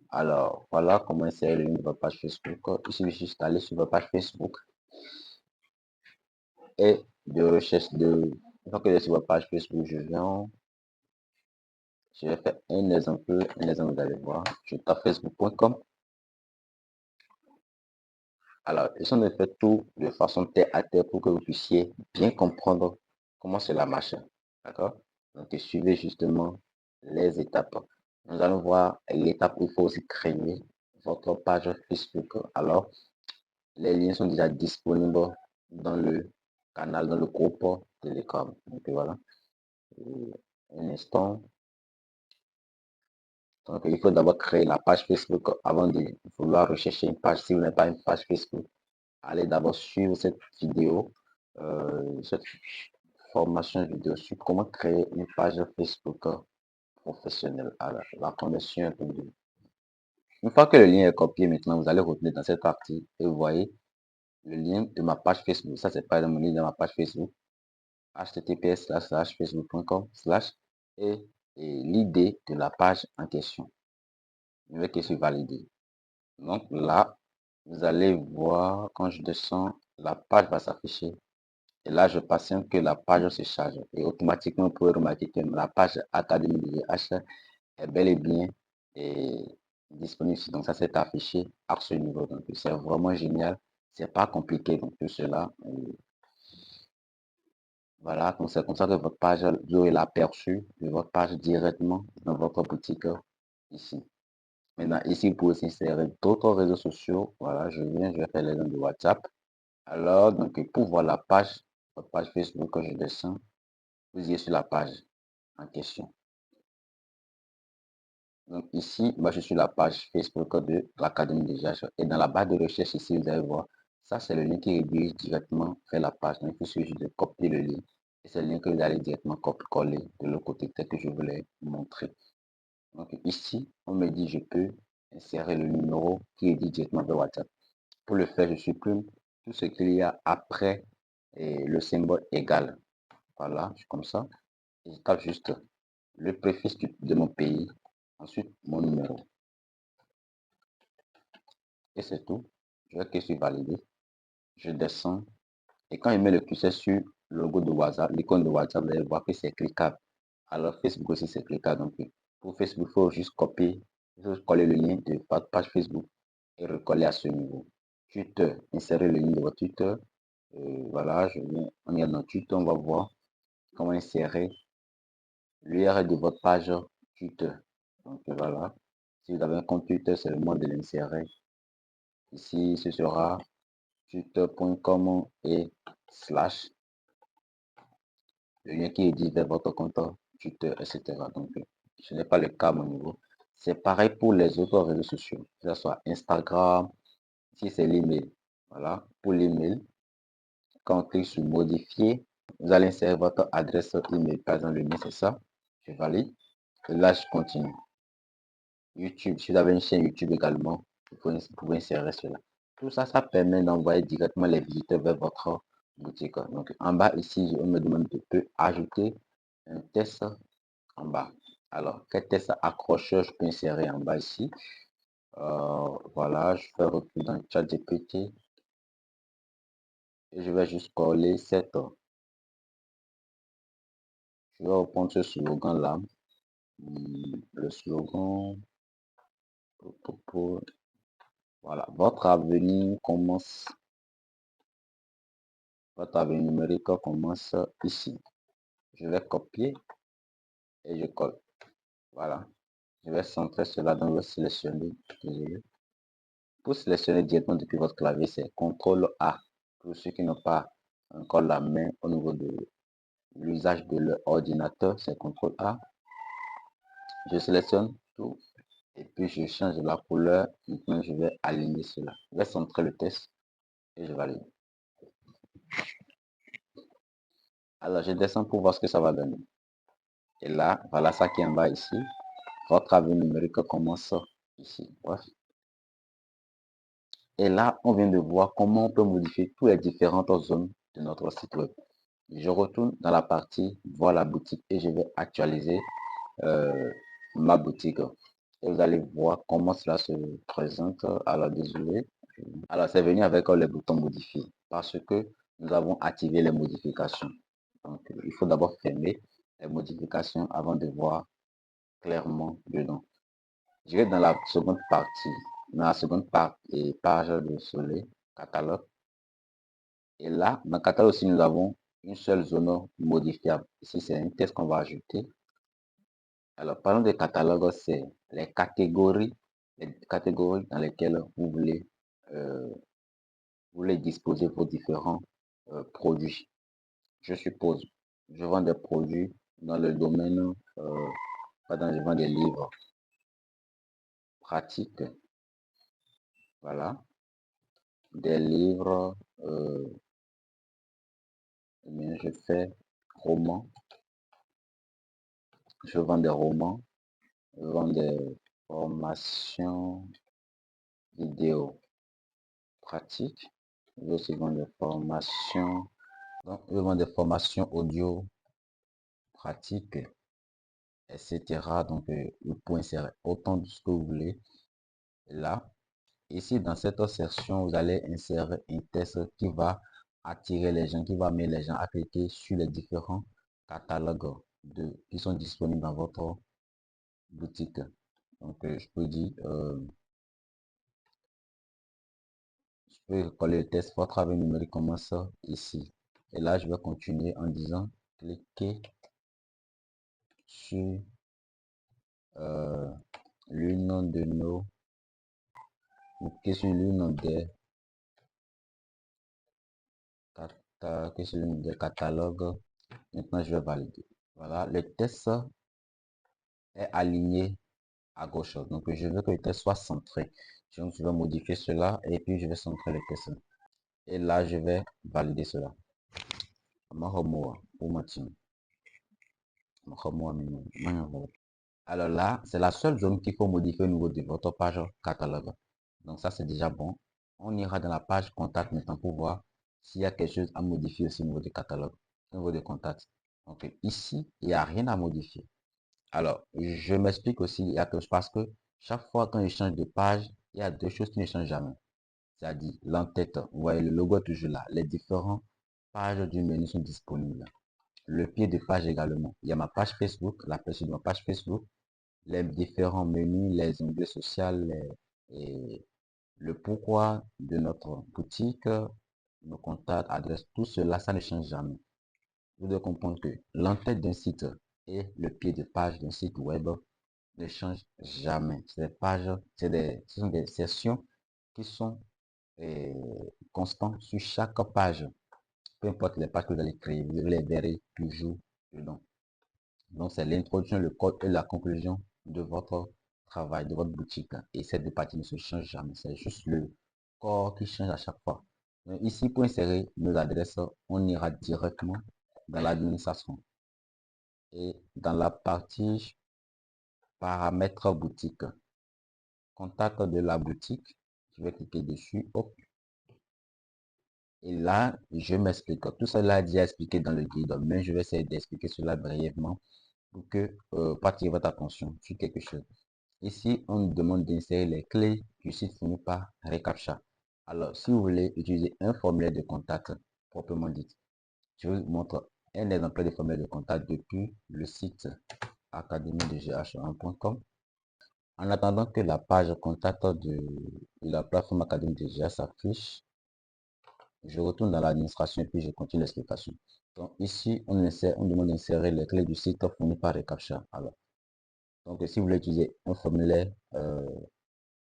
Alors, voilà comment insérer le lien de ma page Facebook. Il suffit juste d'aller sur ma page Facebook et de recherche de... Une fois que je suis sur ma page Facebook, je vais faire un exemple, vous allez voir. Je tape facebook.com. Alors, je suis de faire tout de façon terre à terre pour que vous puissiez bien comprendre comment cela marche. D'accord? Donc, suivez justement les étapes. Nous allons voir l'étape où il faut aussi créer votre page Facebook. Alors, les liens sont déjà disponibles dans le canal, dans le groupe Telegram. Donc, voilà. Un instant. Donc, il faut d'abord créer la page Facebook avant de vouloir rechercher une page. Si vous n'avez pas une page Facebook, allez d'abord suivre cette vidéo, cette formation vidéo sur comment créer une page Facebook professionnelle. Alors, la connexion un peu de... Une fois que le lien est copié, maintenant, vous allez revenir dans cette partie et vous voyez le lien de ma page Facebook. Ça, c'est pas mon lien de ma page Facebook. https://facebook.com/ et l'idée de la page en question. Je vais cliquer sur valider. Donc là, vous allez voir, quand je descends, la page va s'afficher. Et là, je patiente que la page se charge. Et automatiquement, vous pouvez remarquer que la page Académie de GH est bel et bien disponible ici. Donc ça, c'est affiché à ce niveau. Donc c'est vraiment génial. C'est pas compliqué. Donc tout cela. Voilà, donc c'est comme ça que votre page, vous aurez l'aperçu de votre page directement dans votre boutique ici. Maintenant, ici, vous pouvez aussi insérer d'autres réseaux sociaux. Voilà, je vais faire l'exemple de WhatsApp. Alors, donc, pour voir la page, votre page Facebook, que je descends, vous y sur la page en question. Donc, ici, moi, je suis la page Facebook de l'Académie des GH. Et dans la barre de recherche ici, vous allez voir, ça, c'est le lien qui redirige directement vers la page. Donc, il suffit juste de copier le lien. Et c'est le lien que vous allez directement coller de l'autre côté, tel que je vous l'ai montré. Donc, ici, on me dit, je peux insérer le numéro qui est dit directement vers WhatsApp. Pour le faire, je supprime tout ce qu'il y a après le symbole égal. Voilà, comme ça. Et je tape juste le préfixe de mon pays, ensuite mon numéro. Et c'est tout. Je vais cliquer sur valider. Je descends. Et quand je mets le curseur sur le logo de WhatsApp, l'icône de WhatsApp, vous allez voir que c'est cliquable. Alors Facebook aussi c'est cliquable. Donc pour Facebook, il faut juste copier, il faut coller le lien de votre page Facebook et recoller à ce niveau. Twitter, insérer le lien de votre Twitter. Voilà, on est dans Twitter, on va voir comment insérer l'URL de votre page Twitter. Donc voilà, si vous avez un compte Twitter, c'est le moment de l'insérer. Ici, ce sera twitter.com et slash le lien qui est dit vers votre compte Twitter, etc. Donc, ce n'est pas le cas à mon niveau. C'est pareil pour les autres réseaux sociaux, que ce soit Instagram, si c'est l'email. Voilà, pour l'email, quand on clique sur modifier, vous allez insérer votre adresse email. Par exemple, le mien, c'est ça. Je valide. Et là, je continue. YouTube, si vous avez une chaîne YouTube également, vous pouvez insérer cela. Tout ça, ça permet d'envoyer directement les visiteurs vers votre boutique. Donc, en bas ici, on me demande de ajouter un test en bas. Alors, quel test accrocheur je peux insérer en bas ici? Voilà, je fais retour dans ChatGPT et je vais juste coller cette. Je vais reprendre ce slogan là. Le slogan. Voilà, votre avenir commence. Votre avenir numérique commence ici. Je vais copier et je colle. Voilà. Je vais centrer cela dans le sélectionner. Pour sélectionner directement depuis votre clavier, c'est CTRL A. Pour ceux qui n'ont pas encore la main au niveau de l'usage de leur ordinateur, c'est CTRL A. Je sélectionne tout et puis je change la couleur. Maintenant, je vais aligner cela. Je vais centrer le test et je valide. Alors, je descends pour voir ce que ça va donner. Et là, voilà ça qui est en bas ici. Votre avenir numérique commence ici. Bref. Et là, on vient de voir comment on peut modifier toutes les différentes zones de notre site web. Je retourne dans la partie voir la boutique et je vais actualiser ma boutique. Et vous allez voir comment cela se présente. Alors, désolé. Alors, c'est venu avec les boutons modifier parce que nous avons activé les modifications. Donc, il faut d'abord fermer les modifications avant de voir clairement dedans. Je vais dans la seconde partie, dans la seconde page de Soleil, catalogue. Et là, dans le catalogue aussi, nous avons une seule zone modifiable. Ici, c'est un texte qu'on va ajouter. Alors, parlons des catalogues, c'est les catégories dans lesquelles vous voulez disposer vos différents produits. Je suppose, je vends des produits dans le domaine, je vends des livres pratiques, voilà, des livres, je fais romans, je vends des romans, je vends des formations vidéo pratiques, je aussi vends des formations, donc je vends des formations audio pratiques, etc. Donc vous pouvez insérer autant de ce que vous voulez là. Ici, dans cette section, vous allez insérer un texte qui va attirer les gens, qui va amener les gens à cliquer sur les différents catalogues qui sont disponibles dans votre boutique. Donc, je peux dire, je peux coller le texte. Votre avenir numérique commence ici. Et là, je vais continuer en disant, cliquez sur l'une de nos, cliquez sur l'une des catalogues. Maintenant, je vais valider. Voilà, le texte est aligné à gauche. Donc, je veux que le texte soit centré. Donc, je vais modifier cela et puis je vais centrer le texte. Et là, je vais valider cela. Alors là, c'est la seule zone qu'il faut modifier au niveau de votre page catalogue. Donc ça, c'est déjà bon. On ira dans la page contact maintenant pour voir s'il y a quelque chose à modifier aussi au niveau du catalogue, au niveau de contact. Donc ici, il n'y a rien à modifier. Alors, je m'explique aussi, il y a que parce que chaque fois quand je change de page, il y a deux choses qui ne changent jamais. C'est-à-dire l'entête, vous voyez le logo est toujours là. Les différentes pages du menu sont disponibles. Le pied de page également. Il y a ma page Facebook, la personne de ma page Facebook, les différents menus, les onglets sociaux, et le pourquoi de notre boutique, nos contacts, adresses, tout cela, ça ne change jamais. Vous devez comprendre que l'entête d'un site et le pied de page d'un site web ne changent jamais. Ces pages, ce sont des sessions qui sont constantes sur chaque page. Peu importe les pages que vous allez créer, vous les verrez toujours dedans. Donc, c'est l'introduction, le code et la conclusion de votre travail, de votre boutique. Et ces deux parties ne se changent jamais. C'est juste le corps qui change à chaque fois. Donc, ici, pour insérer nos adresses, on ira directement dans l'administration. Et dans la partie paramètres boutique, contact de la boutique, je vais cliquer dessus. Hop. Et là, je m'explique. Tout cela est déjà expliqué dans le guide, mais je vais essayer d'expliquer cela brièvement pour que pour attirer votre attention sur quelque chose. Ici, on nous demande d'insérer les clés du site fourni par reCAPTCHA. Alors, si vous voulez utiliser un formulaire de contact proprement dit, je vous montre un exemplaire de formulaire de contact depuis le site académie-de-gh1.com. En attendant que la page contact de la plateforme Académie de GH s'affiche, je retourne dans l'administration et puis je continue l'explication. Donc ici, on demande d'insérer les clés du site fourni par reCAPTCHA. Alors, donc si vous voulez utiliser un formulaire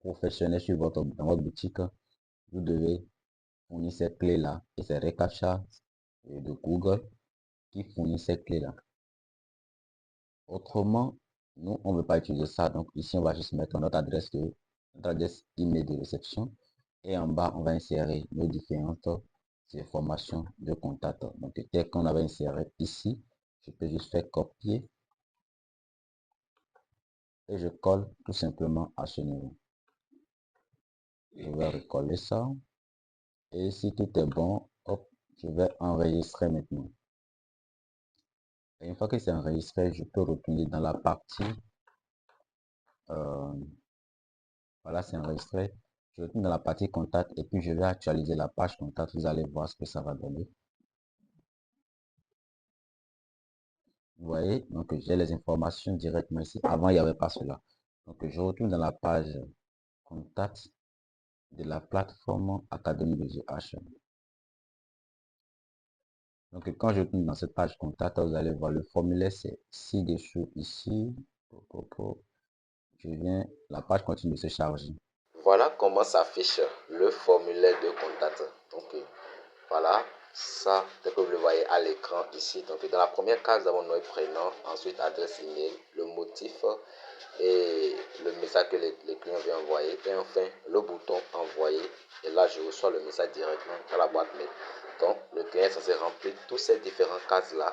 professionnel dans votre boutique, vous devez fournir ces clés-là. Et c'est reCAPTCHA de Google qui fournit ces clés-là. Autrement, nous, on ne veut pas utiliser ça. Donc ici, on va juste mettre notre adresse email de réception. Et en bas, on va insérer nos différentes informations de contact. Donc, tel qu'on avait inséré ici, je peux juste faire copier et je colle tout simplement à ce niveau. Je vais recoller ça. Et si tout est bon, hop, je vais enregistrer maintenant. Et une fois que c'est enregistré, je peux retourner dans la partie. Voilà, c'est enregistré. Je retourne dans la partie contact et puis je vais actualiser la page contact. Vous allez voir ce que ça va donner. Vous voyez, donc j'ai les informations directement ici. Avant, il n'y avait pas cela. Donc je retourne dans la page contact de la plateforme Académie de GH. Donc quand je retourne dans cette page contact, vous allez voir le formulaire, c'est ci-dessous ici. Je viens, la page continue de se charger. Voilà comment s'affiche le formulaire de contact. Donc voilà, ça, tel que vous le voyez à l'écran ici. Donc dans la première case, nous avons notre prénom, ensuite adresse email, le motif et le message que les clients viennent envoyer. Et enfin, le bouton envoyer. Et là, je reçois le message directement dans la boîte mail. Donc le client est censé remplir toutes ces différentes cases-là.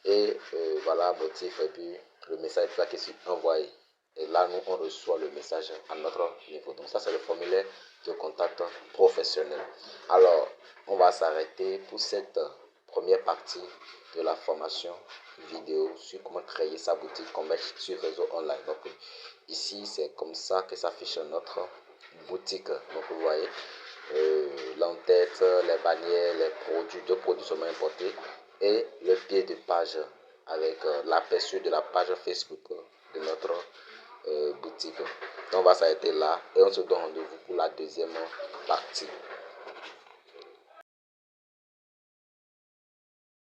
Et voilà, motif et puis le message est plaqué sur envoyer. Et là, nous, on reçoit le message à notre niveau. Donc ça, c'est le formulaire de contact professionnel. Alors, on va s'arrêter pour cette première partie de la formation vidéo sur comment créer sa boutique commerce sur réseau online. Donc ici, c'est comme ça que s'affiche notre boutique. Donc vous voyez, l'entête, les bannières, les produits, deux produits seulement importés et le pied de page avec l'aperçu de la page Facebook de notre boutique. Donc on va s'arrêter là et on se donne rendez-vous pour la deuxième partie.